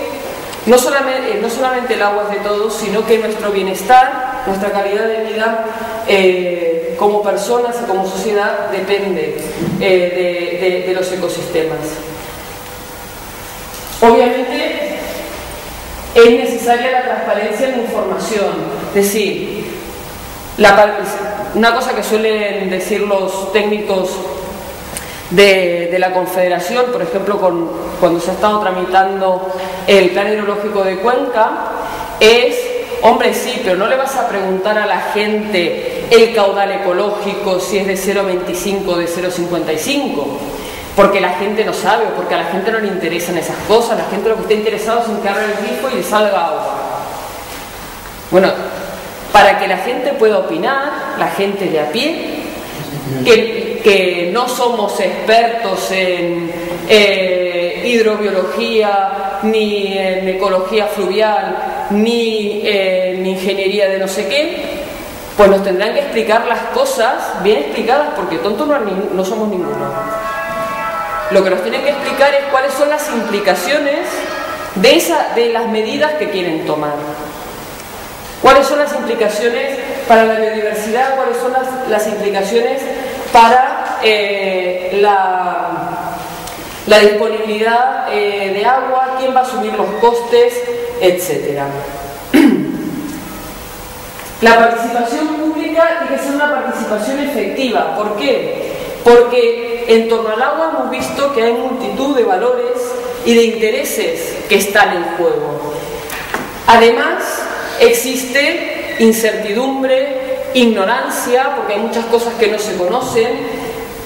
no solamente el agua es de todos, sino que nuestro bienestar, nuestra calidad de vida como personas y como sociedad depende de los ecosistemas. Obviamente es necesaria la transparencia en la información, es decir, una cosa que suelen decir los técnicos de la Confederación, por ejemplo, cuando se ha estado tramitando el Plan Hidrológico de Cuenca, es: hombre, sí, pero no le vas a preguntar a la gente el caudal ecológico si es de 0,25 o de 0,55. porque la gente no sabe o porque a la gente no le interesan esas cosas. La gente lo que está interesado es en que abra el grifo y le salga agua. Bueno, para que la gente pueda opinar, la gente de a pie, que no somos expertos en hidrobiología, ni en ecología fluvial, ni en ingeniería de no sé qué, pues nos tendrán que explicar las cosas bien explicadas, porque tontos no somos ninguno. Lo que nos tienen que explicar es cuáles son las implicaciones de las medidas que quieren tomar. ¿Cuáles son las implicaciones para la biodiversidad? ¿Cuáles son las implicaciones para la disponibilidad de agua? ¿Quién va a asumir los costes? Etcétera. La participación pública tiene que ser una participación efectiva. ¿Por qué? Porque en torno al agua hemos visto que hay multitud de valores y de intereses que están en juego. Además, existe incertidumbre, ignorancia, porque hay muchas cosas que no se conocen,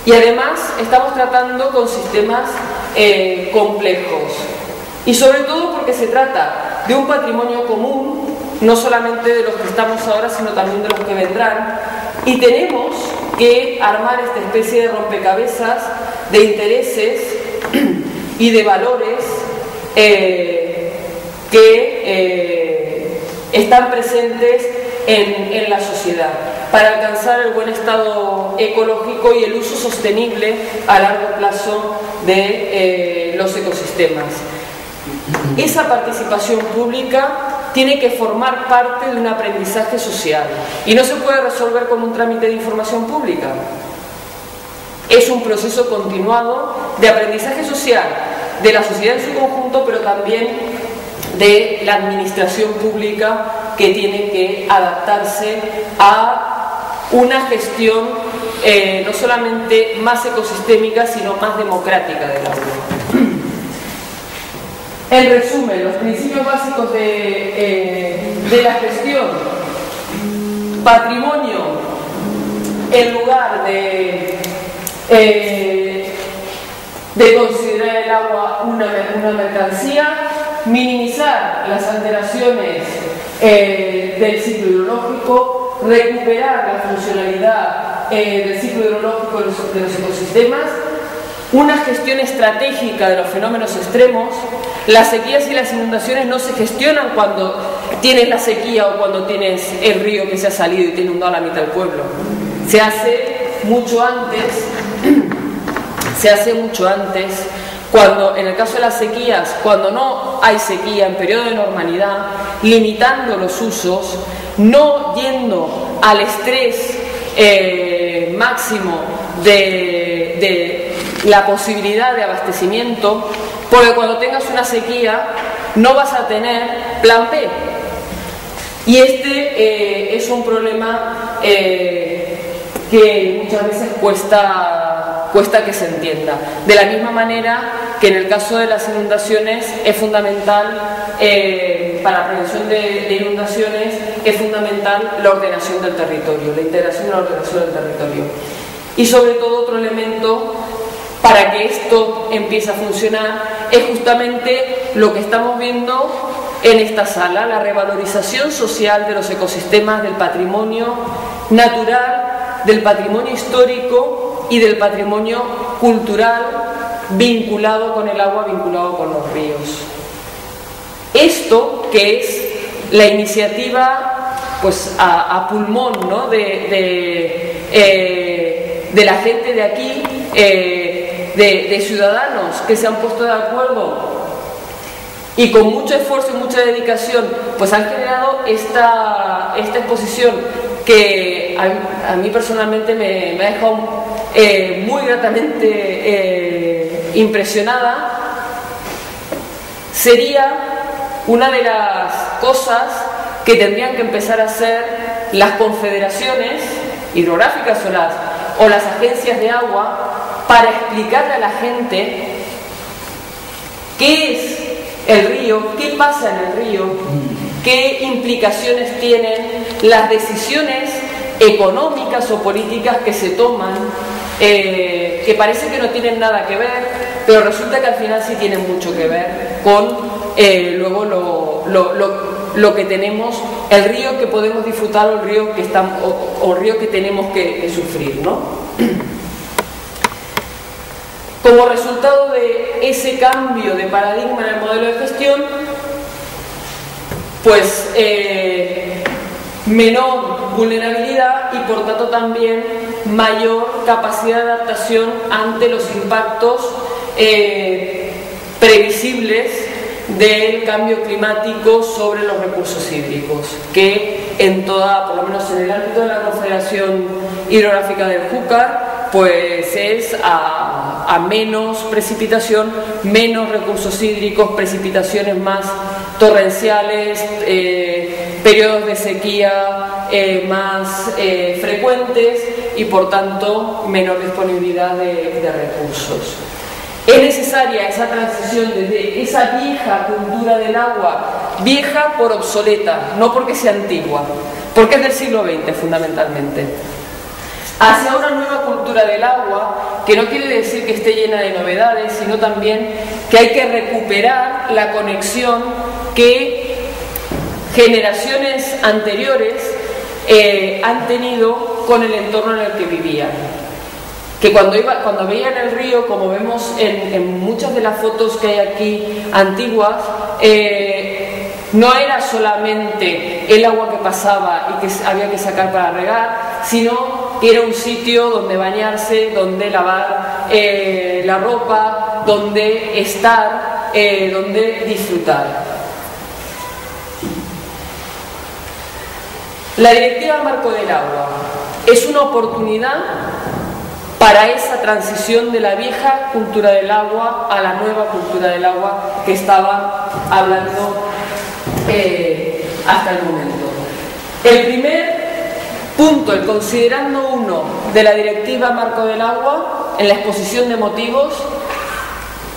y además estamos tratando con sistemas complejos. Y sobre todo porque se trata de un patrimonio común, no solamente de los que estamos ahora, sino también de los que vendrán, y tenemos que armar esta especie de rompecabezas de intereses y de valores que están presentes en la sociedad para alcanzar el buen estado ecológico y el uso sostenible a largo plazo de los ecosistemas. Esa participación pública tiene que formar parte de un aprendizaje social y no se puede resolver con un trámite de información pública. Es un proceso continuado de aprendizaje social de la sociedad en su conjunto, pero también de la administración pública, que tiene que adaptarse a una gestión no solamente más ecosistémica, sino más democrática del agua. En resumen, los principios básicos de la gestión: patrimonio en lugar de considerar el agua una mercancía, minimizar las alteraciones del ciclo hidrológico, recuperar la funcionalidad del ciclo hidrológico de los ecosistemas, una gestión estratégica de los fenómenos extremos. Las sequías y las inundaciones no se gestionan cuando tienes la sequía o cuando tienes el río que se ha salido y te ha inundado la mitad del pueblo. Se hace mucho antes, cuando, en el caso de las sequías, cuando no hay sequía, en periodo de normalidad, limitando los usos, no yendo al estrés máximo de la posibilidad de abastecimiento, porque cuando tengas una sequía no vas a tener plan B. Y este es un problema que muchas veces cuesta que se entienda. De la misma manera que en el caso de las inundaciones es fundamental, para la prevención de inundaciones, es fundamental la ordenación del territorio, la integración de la ordenación del territorio. Y sobre todo otro elemento para que esto empiece a funcionar es justamente lo que estamos viendo en esta sala: la revalorización social de los ecosistemas, del patrimonio natural, del patrimonio histórico y del patrimonio cultural vinculado con el agua, vinculado con los ríos. Esto, que es la iniciativa pues a pulmón, ¿no?, de la gente de aquí, de ciudadanos que se han puesto de acuerdo y con mucho esfuerzo y mucha dedicación pues han generado esta exposición que a mí personalmente me ha dejado muy gratamente impresionada. Sería una de las cosas que tendrían que empezar a hacer las confederaciones hidrográficas o las agencias de agua, para explicarle a la gente qué es el río, qué pasa en el río, qué implicaciones tienen las decisiones económicas o políticas que se toman que parece que no tienen nada que ver, pero resulta que al final sí tienen mucho que ver con luego lo que tenemos, el río que podemos disfrutar o el río que, río que tenemos que sufrir, ¿no? Como resultado de ese cambio de paradigma en el modelo de gestión, pues menor vulnerabilidad y por tanto también mayor capacidad de adaptación ante los impactos previsibles del cambio climático sobre los recursos hídricos, que en toda, por lo menos en el ámbito de la Confederación Hidrográfica del Júcar, pues es a menos precipitación, menos recursos hídricos, precipitaciones más torrenciales, periodos de sequía más frecuentes y por tanto menor disponibilidad de recursos. Es necesaria esa transición desde esa vieja cultura del agua, vieja por obsoleta, no porque sea antigua, porque es del siglo XX fundamentalmente, hacia una nueva cultura del agua, que no quiere decir que esté llena de novedades, sino también que hay que recuperar la conexión que generaciones anteriores han tenido con el entorno en el que vivían. Que cuando veían el río, como vemos en muchas de las fotos que hay aquí antiguas, no era solamente el agua que pasaba y que había que sacar para regar, sino que era un sitio donde bañarse, donde lavar la ropa, donde estar, donde disfrutar. La Directiva Marco del Agua es una oportunidad para esa transición de la vieja cultura del agua a la nueva cultura del agua que estaba hablando hasta el momento. El primer punto, el considerando 1 de la Directiva Marco del Agua, en la exposición de motivos,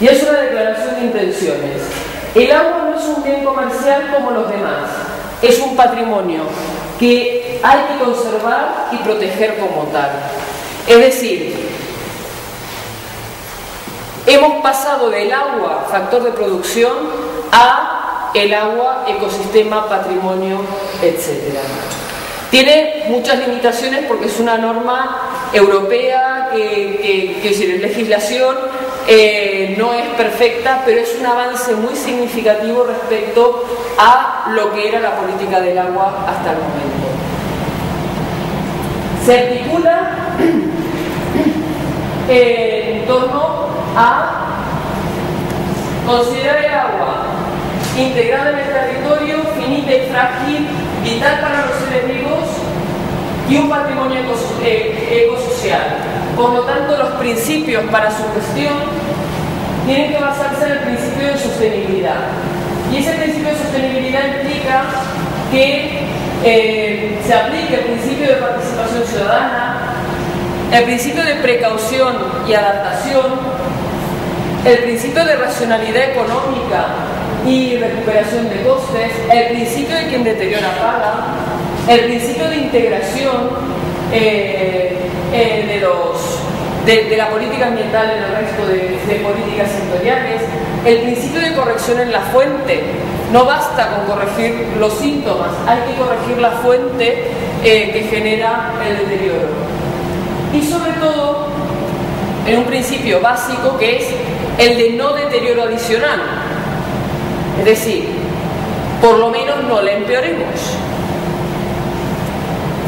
y es una declaración de intenciones. El agua no es un bien comercial como los demás, es un patrimonio que hay que conservar y proteger como tal. Es decir, hemos pasado del agua, factor de producción, a el agua, ecosistema, patrimonio, etc. Tiene muchas limitaciones porque es una norma europea que es decir, legislación, no es perfecta, pero es un avance muy significativo respecto a lo que era la política del agua hasta el momento. Se articula en torno a considerar el agua integrada en el territorio, finita y frágil, vital para los seres vivos y un patrimonio ecosocial. Por lo tanto, los principios para su gestión tienen que basarse en el principio de sostenibilidad. Y ese principio de sostenibilidad implica que se aplique el principio de participación ciudadana, el principio de precaución y adaptación, el principio de racionalidad económica y recuperación de costes, el principio de quien deteriora paga, el principio de integración de la política ambiental en el resto de políticas sectoriales, el principio de corrección en la fuente. No basta con corregir los síntomas, hay que corregir la fuente que genera el deterioro. Y sobre todo, en un principio básico que es el de no deterioro adicional. Es decir, por lo menos no la empeoremos.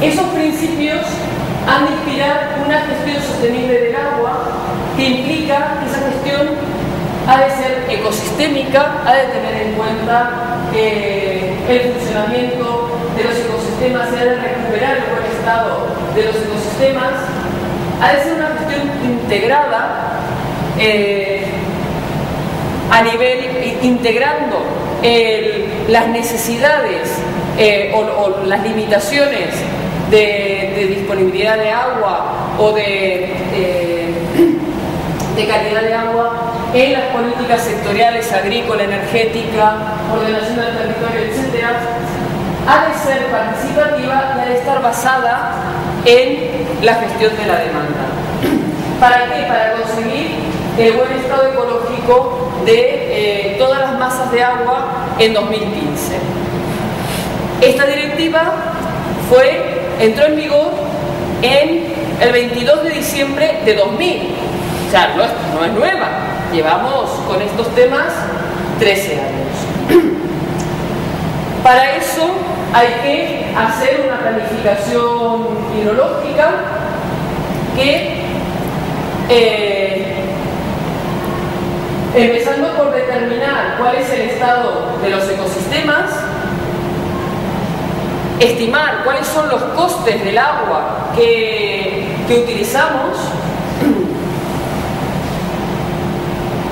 Esos principios han de inspirar una gestión sostenible del agua que implica que esa gestión ha de ser ecosistémica, ha de tener en cuenta el funcionamiento de los ecosistemas, se ha de recuperar el buen estado de los ecosistemas, ha de ser una gestión integrada a nivel, integrando las necesidades o las limitaciones de disponibilidad de agua o de calidad de agua en las políticas sectoriales, agrícola, energética, ordenación del territorio, etc., ha de ser participativa y ha de estar basada en la gestión de la demanda. ¿Para qué? Para conseguir el buen estado ecológico de todas las masas de agua en 2015. Esta directiva entró en vigor el 22 de diciembre de 2000. O sea, no es nueva. Llevamos con estos temas 13 años. Para eso hay que hacer una planificación hidrológica que, empezando por determinar cuál es el estado de los ecosistemas, estimar cuáles son los costes del agua que utilizamos,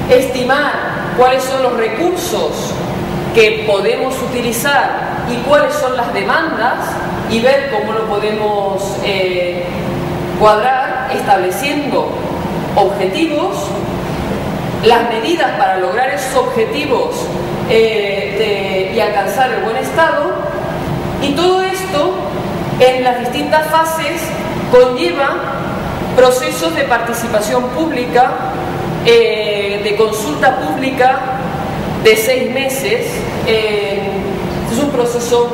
estimar cuáles son los recursos que podemos utilizar y cuáles son las demandas y ver cómo lo podemos cuadrar estableciendo objetivos, las medidas para lograr esos objetivos y alcanzar el buen estado. Y todo esto en las distintas fases conlleva procesos de participación pública, de consulta pública de 6 meses. Es un proceso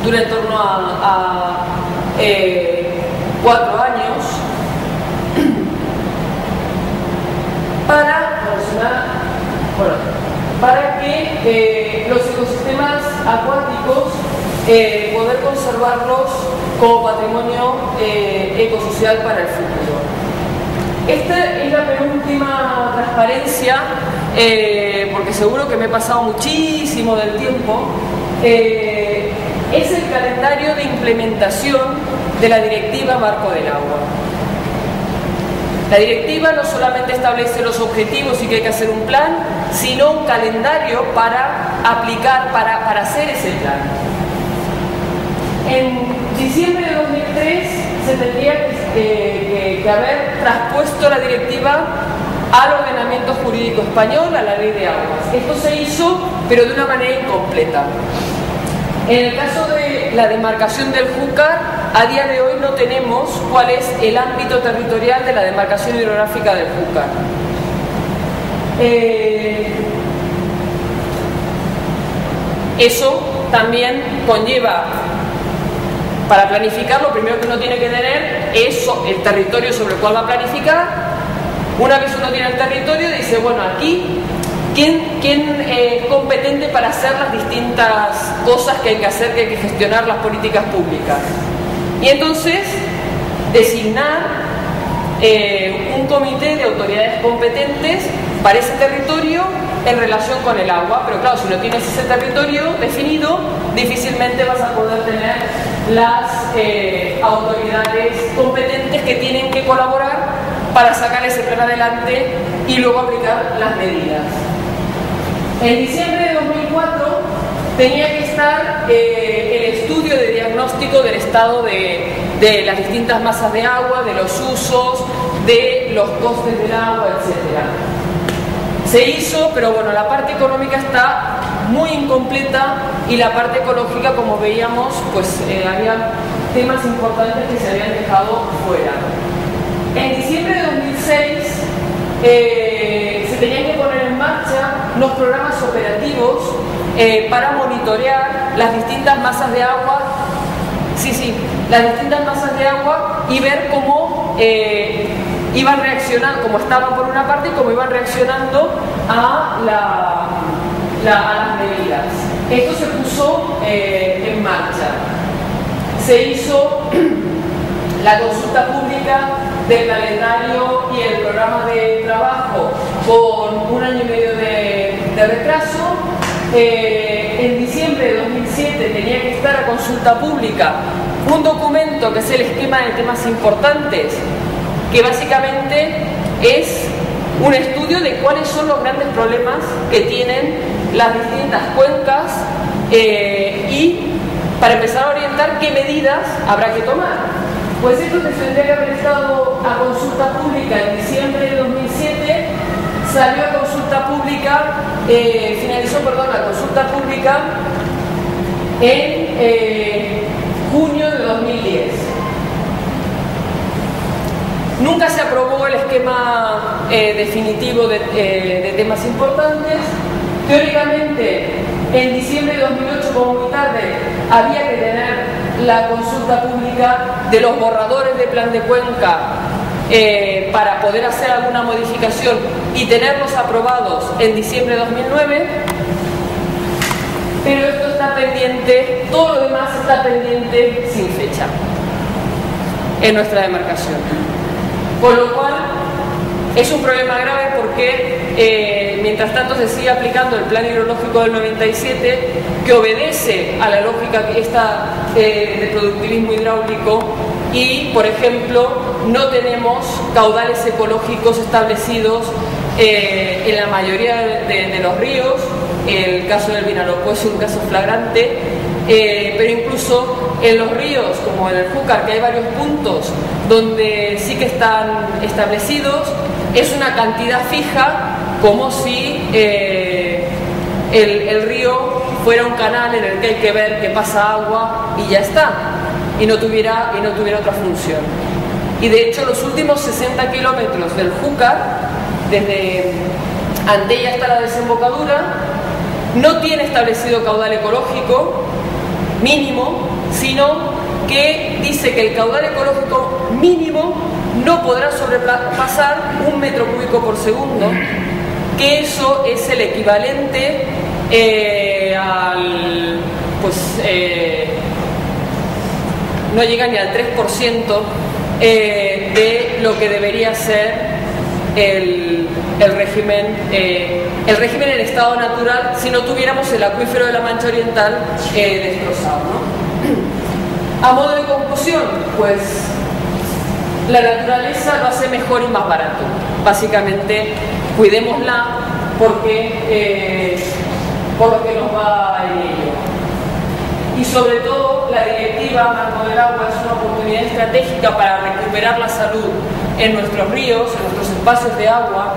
dura en torno a 4 años para que los ecosistemas acuáticos poder conservarlos como patrimonio ecosocial para el futuro. Esta es la penúltima transparencia, porque seguro que me he pasado muchísimo del tiempo. Es el calendario de implementación de la Directiva Marco del Agua. La directiva no solamente establece los objetivos y que hay que hacer un plan, sino un calendario para aplicar, para hacer ese plan. En diciembre de 2003 se tendría que haber traspuesto la directiva al ordenamiento jurídico español, a la Ley de Aguas. Esto se hizo, pero de una manera incompleta. En el caso de la demarcación del Júcar, a día de hoy no tenemos cuál es el ámbito territorial de la demarcación hidrográfica del Júcar. Eso también conlleva, para planificar, lo primero que uno tiene que tener es el territorio sobre el cual va a planificar. Una vez uno tiene el territorio, dice, bueno, aquí, ¿quién es competente para hacer las distintas cosas que hay que hacer, que hay que gestionar las políticas públicas? Y entonces, designar un comité de autoridades competentes para ese territorio en relación con el agua. Pero claro, si no tienes ese territorio definido, difícilmente vas a poder tener las autoridades competentes que tienen que colaborar para sacar ese plan adelante y luego aplicar las medidas. En diciembre de 2004 tenía que estar el estudio de diagnóstico del estado de las distintas masas de agua, de los usos, de los costes del agua, etc. Se hizo, pero bueno, la parte económica está muy incompleta y la parte ecológica, como veíamos, pues había temas importantes que se habían dejado fuera. En diciembre de 2006 se tenían que poner en marcha los programas operativos para monitorear las distintas masas de agua, las distintas masas de agua y ver cómo iban reaccionando, cómo estaban por una parte y cómo iban reaccionando a las medidas. Esto se puso en marcha. Se hizo la consulta pública del calendario y el programa de trabajo con 1 año y medio de retraso. En diciembre de 2007 tenía que estar a consulta pública un documento que es el esquema de temas importantes, que básicamente es un estudio de cuáles son los grandes problemas que tienen las distintas cuencas y para empezar a orientar qué medidas habrá que tomar. Pues esto tendría que haber estado a consulta pública en diciembre de 2007, salió a consulta pública, finalizó la consulta pública en junio de 2010. Nunca se aprobó el esquema definitivo de temas importantes. Teóricamente, en diciembre de 2008, como muy tarde, había que tener la consulta pública de los borradores de plan de cuenca para poder hacer alguna modificación y tenerlos aprobados en diciembre de 2009. Pero esto está pendiente, todo lo demás está pendiente sin fecha en nuestra demarcación. Con lo cual, es un problema grave porque mientras tanto se sigue aplicando el plan hidrológico del 97, que obedece a la lógica esta de productivismo hidráulico y, por ejemplo, no tenemos caudales ecológicos establecidos en la mayoría de los ríos. El caso del Vinalopó es un caso flagrante, pero incluso en los ríos, como en el Júcar, que hay varios puntos donde sí que están establecidos, es una cantidad fija, como si el río fuera un canal en el que hay que ver que pasa agua y ya está, y no tuviera otra función. Y de hecho los últimos 60 kilómetros del Júcar, desde Antella hasta la desembocadura, no tiene establecido caudal ecológico mínimo, sino que dice que el caudal ecológico mínimo no podrá sobrepasar 1 metro cúbico por segundo, que eso es el equivalente al, pues, no llega ni al 3% de lo que debería ser el régimen en estado natural si no tuviéramos el acuífero de la Mancha Oriental destrozado, ¿no? A modo de conclusión, pues la naturaleza lo hace mejor y más barato. Básicamente, cuidémosla porque por lo que nos va en ello. Y sobre todo, la directiva Marco del Agua es una oportunidad estratégica para recuperar la salud en nuestros ríos, en nuestros espacios de agua,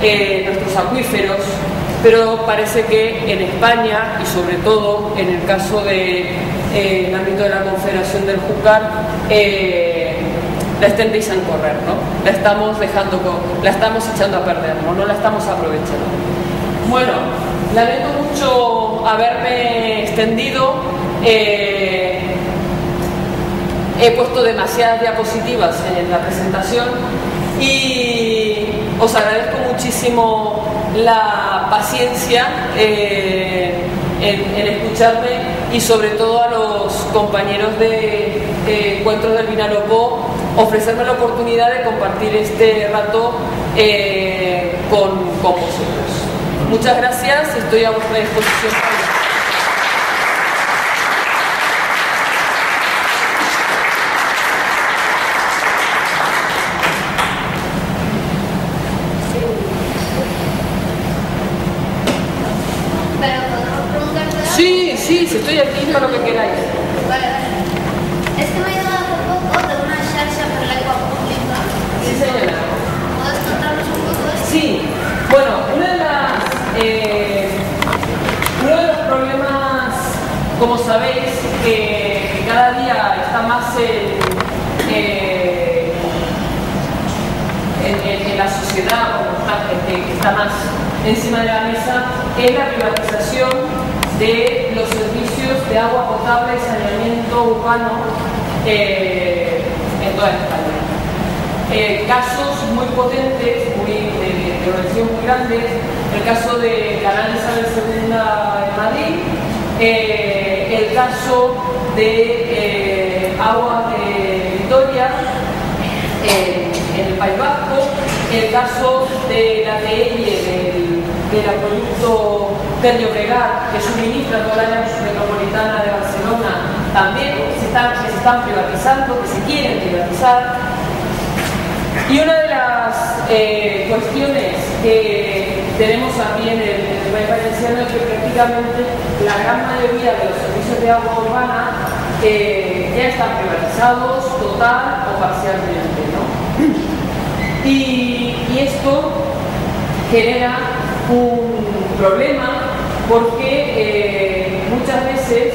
en nuestros acuíferos, pero parece que en España, y sobre todo en el caso del ámbito de la Confederación del Júcar, la extendéis a correr, ¿no? La estamos echando a perder, no la estamos aprovechando. Bueno, lamento mucho haberme extendido. He puesto demasiadas diapositivas en la presentación y os agradezco muchísimo la paciencia en escucharme, y sobre todo a los compañeros de Encuentros del Vinalopó ofrecerme la oportunidad de compartir este rato con vosotros. Muchas gracias, estoy a vuestra disposición. Sí, estoy aquí para lo que queráis. Vale. Es que me he llegado hace poco de una xarxa per l'aigua pública. Sí, señora. ¿Puedes contarnos un poco esto? Sí, bueno, uno de los problemas, como sabéis, que cada día está más en la sociedad, que está más encima de la mesa, es la privatización de los servicios de agua potable y saneamiento urbano en toda España. Casos muy potentes, de organización muy grandes, el caso de Canal Isabel II en Madrid, el caso de Agua de Vitoria en el País Vasco, el caso de la TEI del acueducto del Llobregat, que suministra toda la área metropolitana de Barcelona, también se están privatizando, que se quieren privatizar. Y una de las cuestiones que tenemos aquí en el País Valenciano es que prácticamente la gran mayoría de los servicios de agua urbana ya están privatizados total o parcialmente, ¿no? Y esto genera un problema porque muchas veces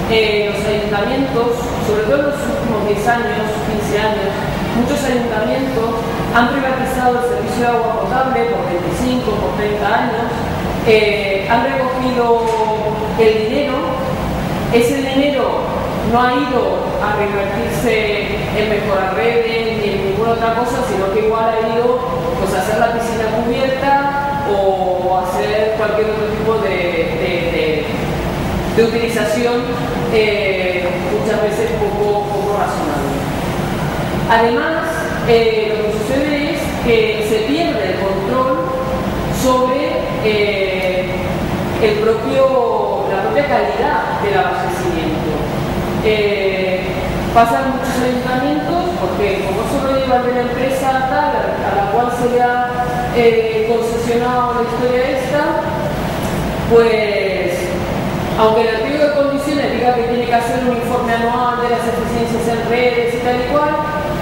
los ayuntamientos, sobre todo en los últimos 10 años, 15 años, muchos ayuntamientos han privatizado el servicio de agua potable por 25, por 30 años, han recogido el dinero, ese dinero no ha ido a reinvertirse en mejorar redes ni en ninguna otra cosa, sino que igual ha ido pues, a hacer la piscina cubierta o hacer cualquier otro tipo de utilización muchas veces poco razonable. Además, lo que sucede es que se pierde el control sobre la propia calidad del abastecimiento. Pasan muchos ayuntamientos porque como solo lleva de la empresa tal a la cual se le ha concesionado la historia esta, pues aunque el artículo de condiciones diga que tiene que hacer un informe anual de las eficiencias en redes y tal y cual,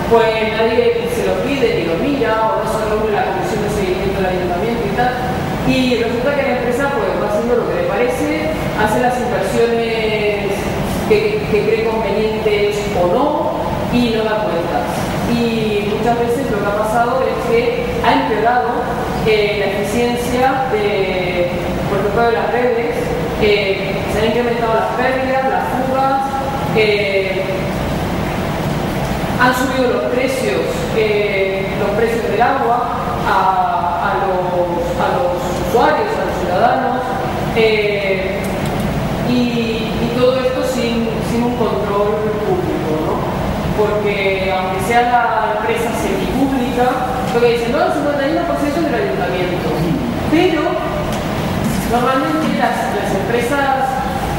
pues nadie se lo pide ni lo mira o no se reúne la comisión de seguimiento del ayuntamiento y tal, y resulta que la empresa pues va haciendo lo que le parece, hace las inversiones que cree convenientes o no y no da cuentas. Y muchas veces lo que ha pasado es que ha empeorado la eficiencia por ejemplo, de las redes, se han incrementado las pérdidas, las fugas, han subido los precios del agua a los usuarios, a los ciudadanos, y todo esto sin un control público, ¿no? Porque aunque sea la empresa semipública, lo que dicen, no, el 51% del ayuntamiento, pero normalmente las empresas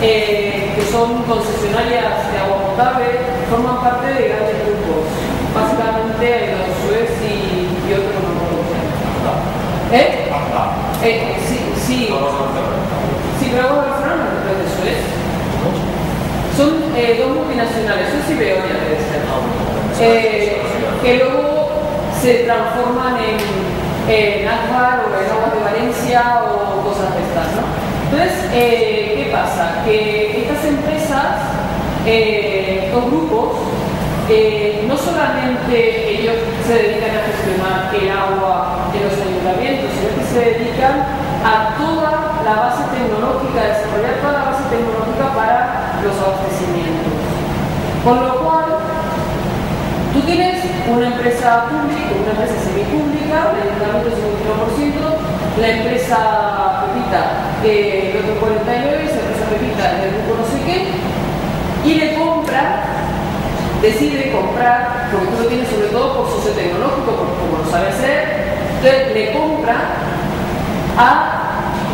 que son concesionarias de agua potable forman parte de grandes grupos, básicamente los Suez y otros no. Sí, pero agua Barcelona no es de Suez. Son dos multinacionales, Suez y Veolia debe ser, que luego se transforman en Akbar o en Aguas de Valencia o cosas de estas, ¿no? Entonces, ¿qué pasa? Que estas empresas, estos grupos, no solamente ellos se dedican a gestionar el agua de los ayuntamientos, sino que se dedican a toda la base tecnológica, a desarrollar toda la base tecnológica para los abastecimientos. Con lo cual, tú tienes una empresa pública, una empresa semipública, el ayuntamiento es un 21%, la empresa Pepita, el otro 49%, esa empresa Pepita, el grupo no sé qué, y le compra, decide comprar, porque tú lo tienes sobre todo por socio tecnológico, porque como lo sabe hacer, entonces le compra a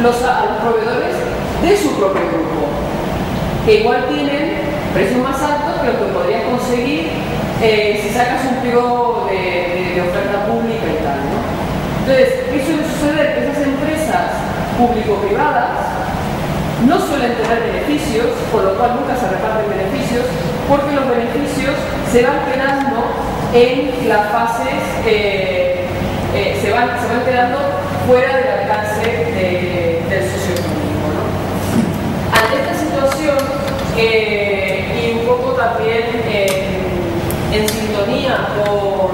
los proveedores de su propio grupo, que igual tienen precios más altos que lo que podrías conseguir si sacas un pliego de oferta pública y tal, ¿no? Entonces, ¿qué suele suceder? Que esas empresas público-privadas no suelen tener beneficios, por lo cual nunca se reparten beneficios, porque los beneficios se van quedando en las fases, se van quedando fuera del alcance del socio público, ¿no? Ante esta situación, y un poco también en sintonía con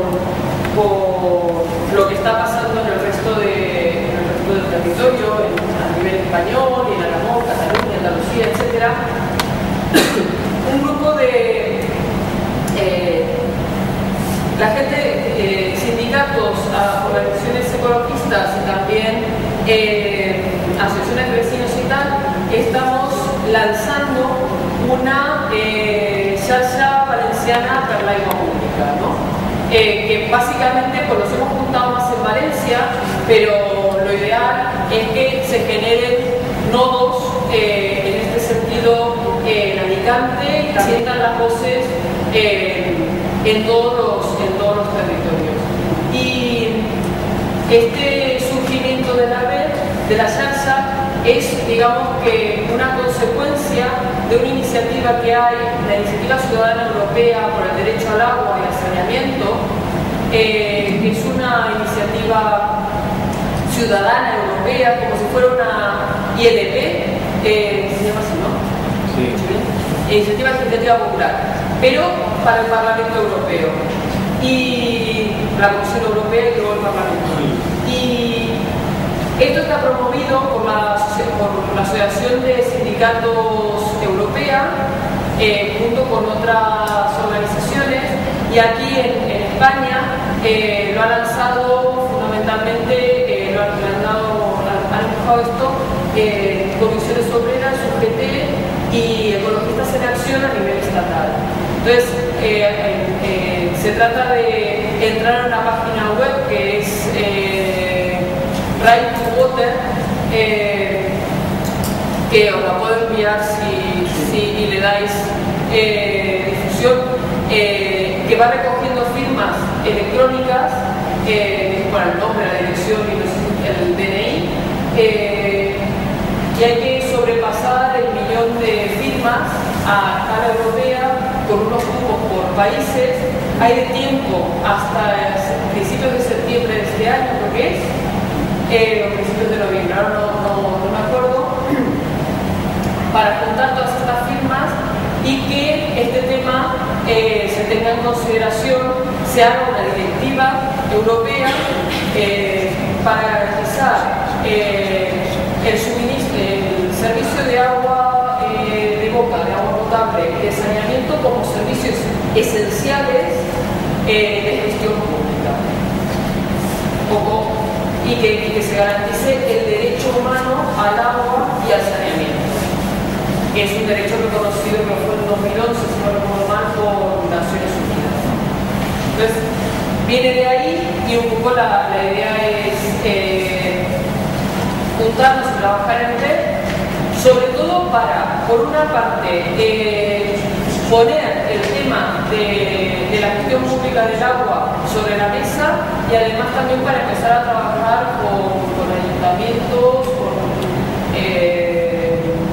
lo que está pasando en el resto del territorio, a nivel español, y en Aragón, Cataluña, Andalucía, etc., un grupo de la gente, sindicatos, organizaciones ecologistas y también asociaciones de vecinos y tal, estamos lanzando una xarxa valenciana per l'aigua pública, ¿no? Que básicamente pues nos hemos juntado más en Valencia, pero lo ideal es que se generen nodos en este sentido en Alicante y que sientan las voces en todos los territorios. Y este surgimiento de la red, de la xarxa, es, digamos, que una consecuencia de una iniciativa que hay, la Iniciativa Ciudadana Europea por el Derecho al Agua y al Saneamiento, que es una iniciativa ciudadana europea, como si fuera una ILP, se llama así, ¿no? Sí. Iniciativa Legislativa Popular, pero para el Parlamento Europeo. y la Comisión Europea y luego el Parlamento. Y esto está promovido por la Asociación de Sindicatos Europea, junto con otras organizaciones, y aquí en España lo ha lanzado fundamentalmente, han empujado esto Comisiones Obreras, UGT y Ecologistas en Acción a nivel estatal. Entonces, se trata de entrar a una página web que es Right to Water, que os la puedo enviar si le dais difusión, que va recogiendo firmas electrónicas con el nombre, la dirección y el DNI, y hay que sobrepasar el 1.000.000 de firmas a escala europea con unos cupos por países. Hay de tiempo hasta principios de septiembre de este año, creo que es, o principios de noviembre, ahora no me acuerdo, para juntar todas estas firmas y que este tema se tenga en consideración, se haga una directiva europea para garantizar el suministro, el servicio de agua de boca, de agua potable y de saneamiento como servicios esenciales de gestión pública. Y que se garantice el derecho humano al agua y al saneamiento, que es un derecho reconocido que fue en 2011, si no recuerdo mal, por Naciones Unidas. Entonces, viene de ahí y un poco la idea es juntarnos y trabajar en red, sobre todo para, por una parte, poner el tema de la gestión pública del agua sobre la mesa y además también para empezar a trabajar con ayuntamientos, con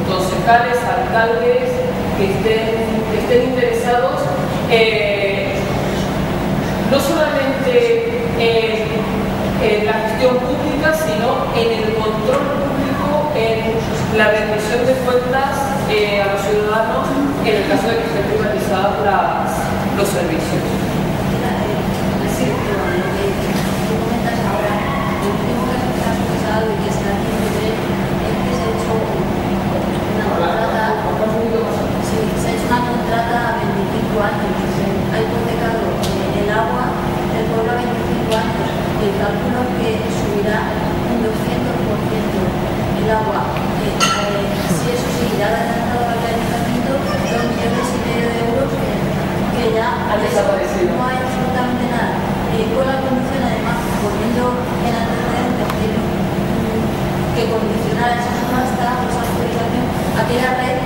concejales, alcaldes que estén interesados no solamente en la gestión pública, sino en el control público, en la rendición de cuentas a los ciudadanos en el caso de que estén privatizados los servicios. Sí, pero lo que tú comentas ahora, el último caso que has pasado y que está haciendo es que se ha hecho una contrata, sí, se ha hecho una contrata a 25 años, ha hipotecado el agua del pueblo a 25 años, y el cálculo que subirá un 200% el agua. Si eso seguirá adelantado al ayuntamiento, 2,5 millones de euros que ya han desaparecido. No hay absolutamente nada. Con la condición, además, poniendo en antecedentes que condicionar esa subasta o esa autorización, aquella red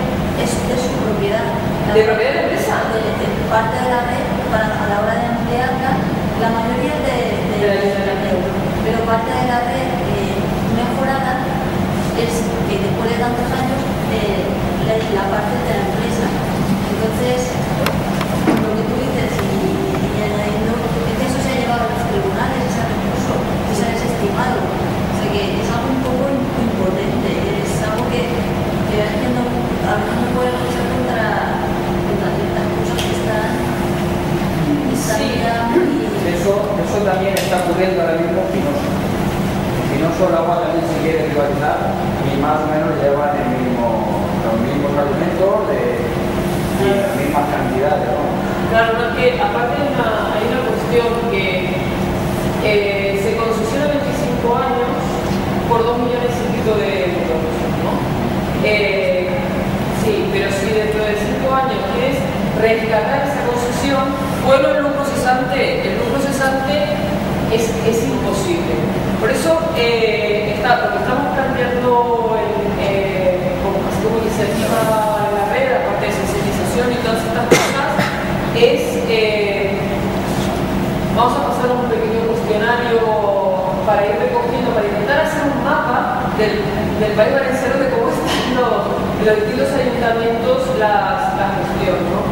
es de su propiedad. ¿De propiedad de la empresa? De parte de la red, a la hora de emplearla, la mayoría es de ayuntamiento, pero parte de la red mejorada es que después de tantos años la parte de la empresa. Entonces, lo que tú dices y añadiendo, es que eso se ha llevado a los tribunales, ese recurso, y se ha desestimado. O sea que es algo un poco impotente, es algo que a veces no puede luchar contra ciertas cosas que están Eso también está ocurriendo ahora mismo en Pinoso. En Pinoso el agua también se quiere privatizar y más o menos llevan los mismos alimentos y las mismas cantidades, ¿no? Claro, no, que aparte hay una cuestión que se concesiona 25 años por 2 millones y pico de euros, ¿no? Sí, pero si dentro de 5 años quieres rescatar esa concesión, bueno, el lucro cesante es imposible. Por eso, lo que estamos planteando como iniciativa en la red, aparte de sensibilización y todas estas cosas, es, vamos a pasar un pequeño cuestionario para ir recogiendo, para intentar hacer un mapa del país valenciano de cómo están los distintos ayuntamientos la gestión, ¿no?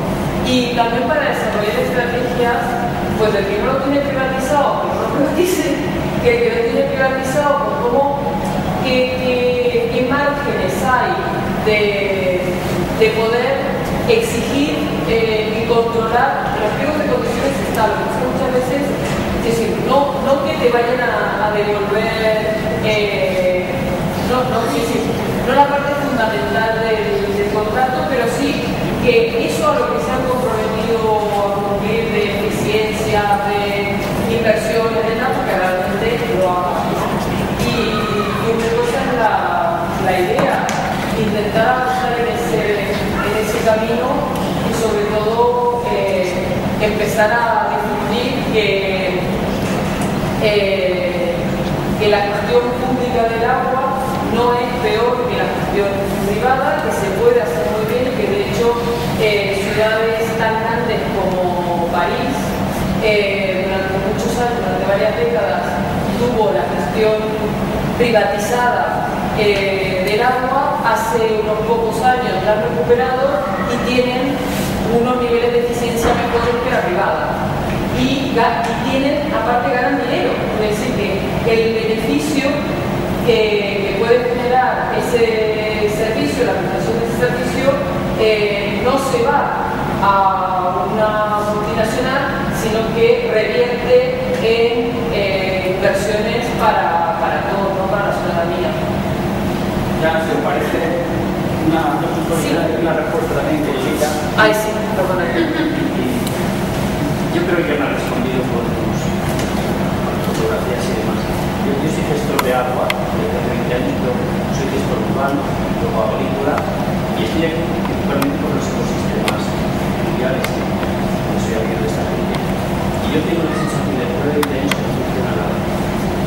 Y también para desarrollar estrategias, pues el que no lo tiene privatizado, que no lo privatice, que el que lo tiene privatizado, pues qué márgenes hay de poder exigir y controlar los pliegos de condiciones está. Lo que pasa muchas veces, es decir, no que te vayan a devolver, no la parte fundamental del contrato, pero sí que eso a lo que se han comprometido a cumplir de eficiencia, de inversiones, de nada, que realmente lo hagan. Y una cosa es la idea, intentar avanzar en ese camino y sobre todo empezar a difundir que la gestión pública del agua no es peor que la gestión privada, que se puede hacer muy bien, que de hecho ciudades tan grandes como París durante muchos años, durante varias décadas, tuvo la gestión privatizada del agua. Hace unos pocos años la han recuperado y tienen unos niveles de eficiencia mejores que la privada. Y tienen, aparte ganan dinero, es decir, que el beneficio que puede generar ese servicio, la prestación de ese servicio, no se va a una multinacional, sino que revierte en inversiones para todos, no para la ciudadanía. Ya, ¿te parece una respuesta también que llega? Ay, sí, perdona. Yo creo que me ha respondido con fotografías y demás. Yo soy gestor de agua, desde hace 20 años, yo soy gestor urbano, luego agrícola, y estoy aquí principalmente por los ecosistemas mundiales, no soy amigo de esta gente. Y yo tengo la sensación de que después de 20 años que no funciona nada.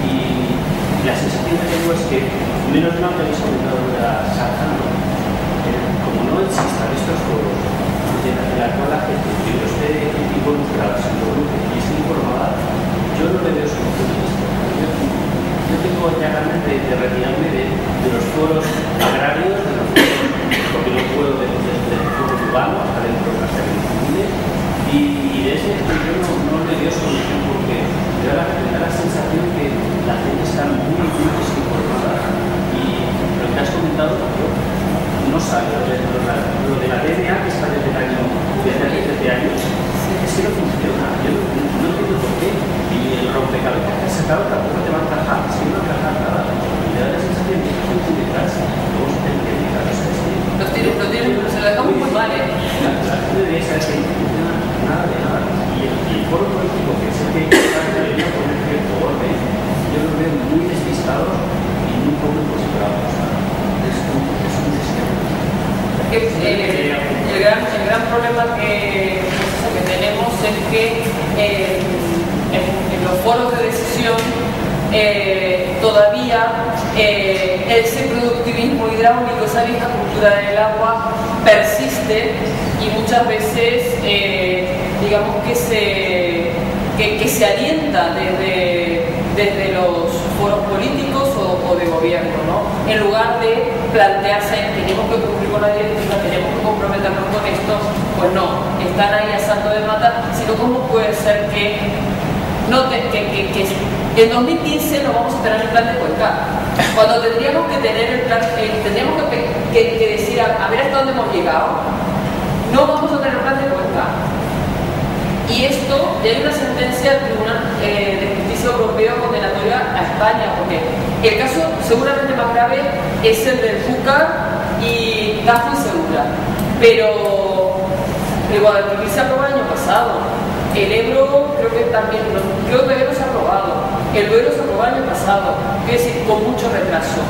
Y la sensación que tengo es que, menos mal que habéis comentado de la Sarjano, como no existan estos foros, de la cual la gente que lo esté involucrada, se involucre y esté informada, yo no le veo solución a esto. Yo tengo ya ganas de retirarme de los foros agrarios, de los foros, porque no puedo del foro urbano hasta dentro de las áreas civiles, y de ese yo no le veo solución porque me da la sensación que la gente está muy desinformada y lo que has comentado no sabe lo de la DNA que está desde el año desde hace 13 años, es que no funciona. Yo no entiendo por qué. Y el rompecabezas que has sacado tampoco te va a encajar, es que no encaja nada. Y te da la sensación de que no tiene clase. Luego se te entiende la cosa. Se lo dejamos muy mal, ¿eh? La gente debería saber que no funciona nada de nada. Y el foro político, que es el que debería poner cierto orden, yo lo veo muy despistados y muy poco involucrados. Es un sistema. El gran problema que tenemos es que en los foros de decisión todavía ese productivismo hidráulico, esa vieja cultura del agua persiste y muchas veces digamos que se alienta desde los foros políticos o de gobierno, ¿no? En lugar de plantearse tenemos que cumplir con la directiva, tenemos que comprometernos con esto, pues no, están ahí a salto de mata, sino cómo puede ser que en 2015 no vamos a tener el plan de Cuenca, cuando tendríamos que tener el plan, tendríamos que decir a ver hasta dónde hemos llegado, no vamos a tener el plan de Cuenca. Y esto, ya hay una sentencia del Tribunal de Justicia Europeo condenatoria a España, porque el caso seguramente más grave es el del Júcar y Tajo y Segura. Pero el Guadalquivir se aprobó el año pasado, el Ebro creo que también, creo que el Ebro se ha aprobado, el Duero se aprobó el año pasado, es decir, con mucho retraso.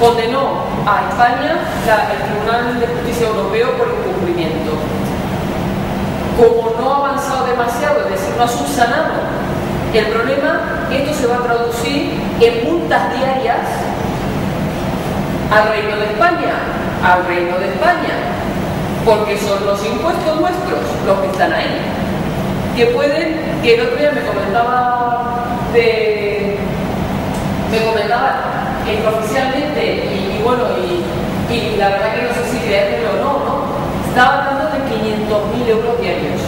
Condenó a España el Tribunal de Justicia Europeo por incumplimiento. Como no ha avanzado demasiado, es decir, no ha subsanado el problema, esto se va a traducir en multas diarias al Reino de España, porque son los impuestos nuestros los que están ahí, que el otro día me comentaba oficialmente y la verdad que no sé si creérmelo o no, estaba hablando de 500.000 euros diarios.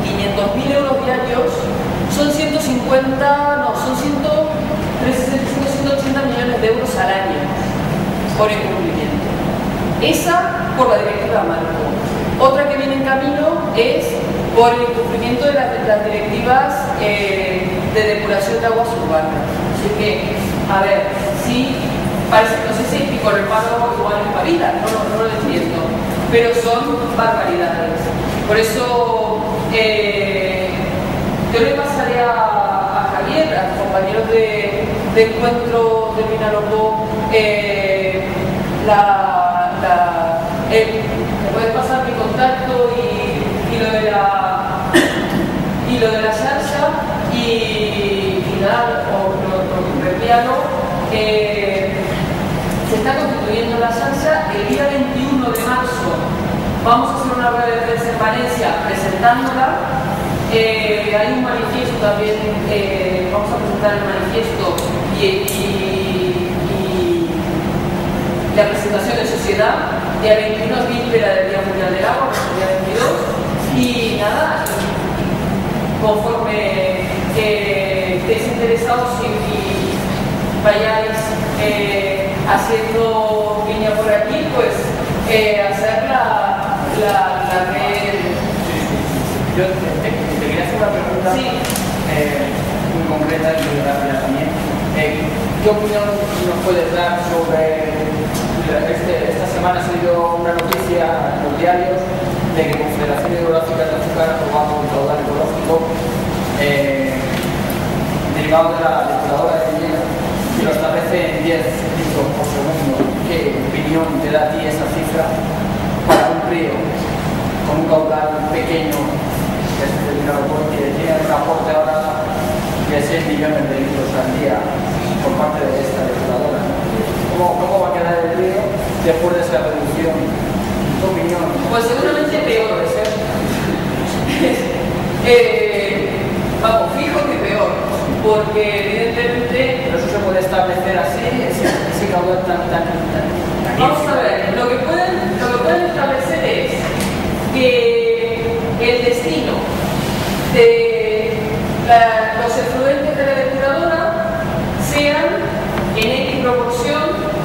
500.000 euros diarios son 180 millones de euros al año por incumplimiento. Esa por la directiva marco. Otra que viene en camino es por el cumplimiento de las directivas de depuración de aguas urbanas. Así que, a ver, sí, parece, no sé si pico reparo igual en Pavita, no lo entiendo, pero son barbaridades. Por eso yo le pasaré a Javier, a los compañeros de encuentro de Vinalopó, me puedes pasar mi contacto y lo de la salsa y nada, lo reenvíalo. Se está constituyendo la salsa. El día 21 de marzo vamos a hacer una rueda de prensa en Valencia presentándola. Hay un manifiesto también, vamos a presentar el manifiesto y la presentación de sociedad. Día 21 es víspera del Día Mundial del Agua, el día 22. Y nada, conforme estéis interesados y vayáis haciendo piña por aquí, pues hacer la red. Yo te quería hacer una pregunta muy concreta y muy rápida también. ¿Qué opinión nos puedes dar sobre esta semana ha salido una noticia en los diarios de que Confederación Hidrográfica de Azúcar ha aprobado un caudal ecológico derivado de la depuradora de Villena y lo establece en 10 litros por segundo? ¿Qué opinión te da a ti esa cifra para un río con un caudal pequeño? Es determinado porque tiene un aporte ahora de 6 millones de litros al día por parte de esta depuradora. ¿Cómo va a quedar el río después de esa reducción? ¿Tu opinión? Pues seguramente peor. Vamos, fijo que peor, porque evidentemente... Pero eso se puede establecer así, ese caudal tan Vamos a ver, lo que pueden establecer es que el destino de los efluentes de la depuradora sean en X proporción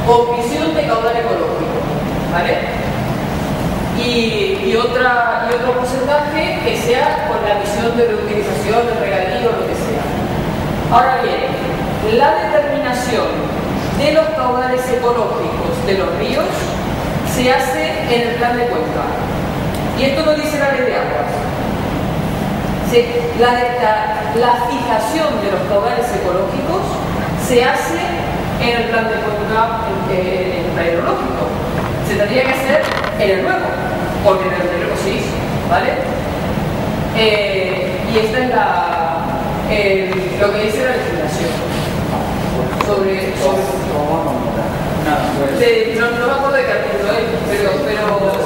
con visión de caudal ecológico, ¿vale? Y otro porcentaje que sea con la visión de reutilización, de regadío, lo que sea. Ahora bien, la determinación de los caudales ecológicos de los ríos se hace en el plan de cuenca. Y esto lo dice la ley de aguas. La fijación de los caudales ecológicos se hace en el plan de cuenca, en el plan hidrológico. Se tendría que hacer en el nuevo, porque en el anterior no se hizo, ¿vale? Y esta es lo que dice la legislación sobre no me acuerdo de qué artículo es, pero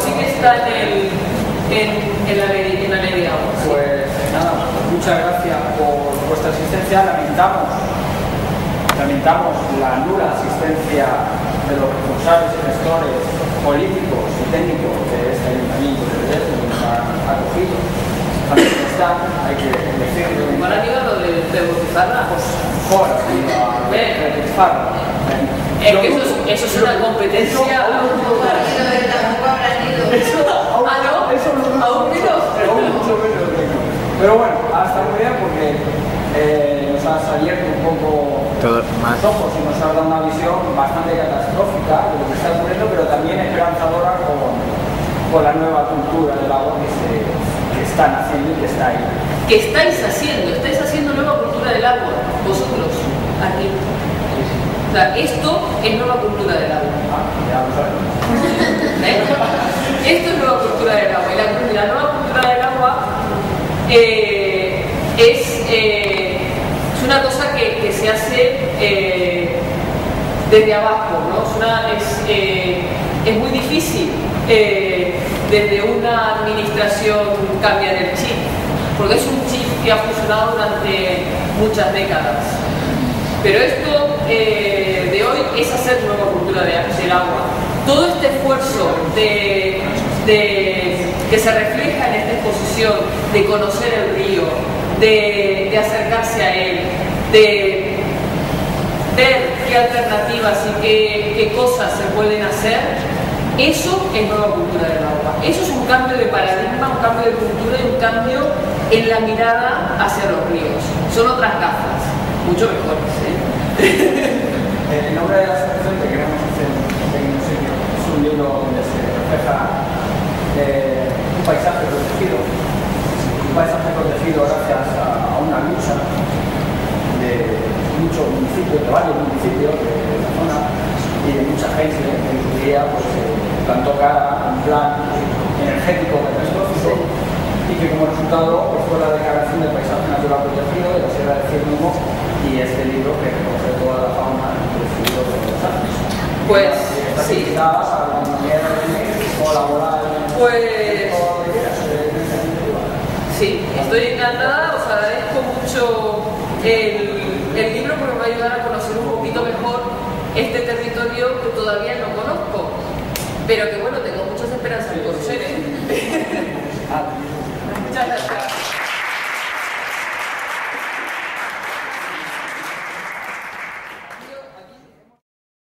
sí que está en la ley de aguas. Pues nada, muchas gracias por vuestra asistencia. Lamentamos la nula asistencia de los responsables y gestores políticos y técnicos de este ayuntamiento de Reyes, que nos han acogido. También están, hay que decirlo. ¿Para mí lo de bautizarla? Pues fuera, de bautizarla. Es que eso es una competencia. Pero bueno, hasta muy bien porque nos has abierto un poco los ojos y nos has dado una visión bastante catastrófica de lo que está ocurriendo, pero también esperanzadora con la nueva cultura del agua que están haciendo y que está ahí. ¿Qué estáis haciendo nueva cultura del agua, vosotros, aquí. O sea, esto es nueva cultura del agua. Ya lo sabemos. Esto es nueva cultura del agua. Y la nueva cultura del agua es una cosa que se hace desde abajo, ¿no? Es muy difícil desde una administración cambiar el chip, porque es un chip que ha funcionado durante muchas décadas. Pero esto de hoy es hacer nueva cultura del agua. Todo este esfuerzo que se refleja en esta exposición, de conocer el río, de acercarse a él, de ver qué alternativas y qué cosas se pueden hacer, eso es nueva cultura del agua. Eso es un cambio de paradigma, un cambio de cultura y un cambio en la mirada hacia los ríos. Son otras gafas, mucho mejores, El nombre de la asociación que queremos hacer en un sitio es un libro donde se refleja un paisaje protegido gracias a una lucha de muchos municipios, de varios municipios de la zona y de mucha gente que en su día pues, plantó cara a un plan energético catastrófico y que como resultado pues, fue la declaración del paisaje natural protegido de la Sierra de Ciernudo y este libro que recoge toda la fauna del siglo de los años. Pues Está sí. dedicada a la comunidad de colaborar Pues sí, estoy encantada, os agradezco mucho el libro porque me va a ayudar a conocer un poquito mejor este territorio que todavía no conozco, pero que bueno, tengo muchas esperanzas de conocer,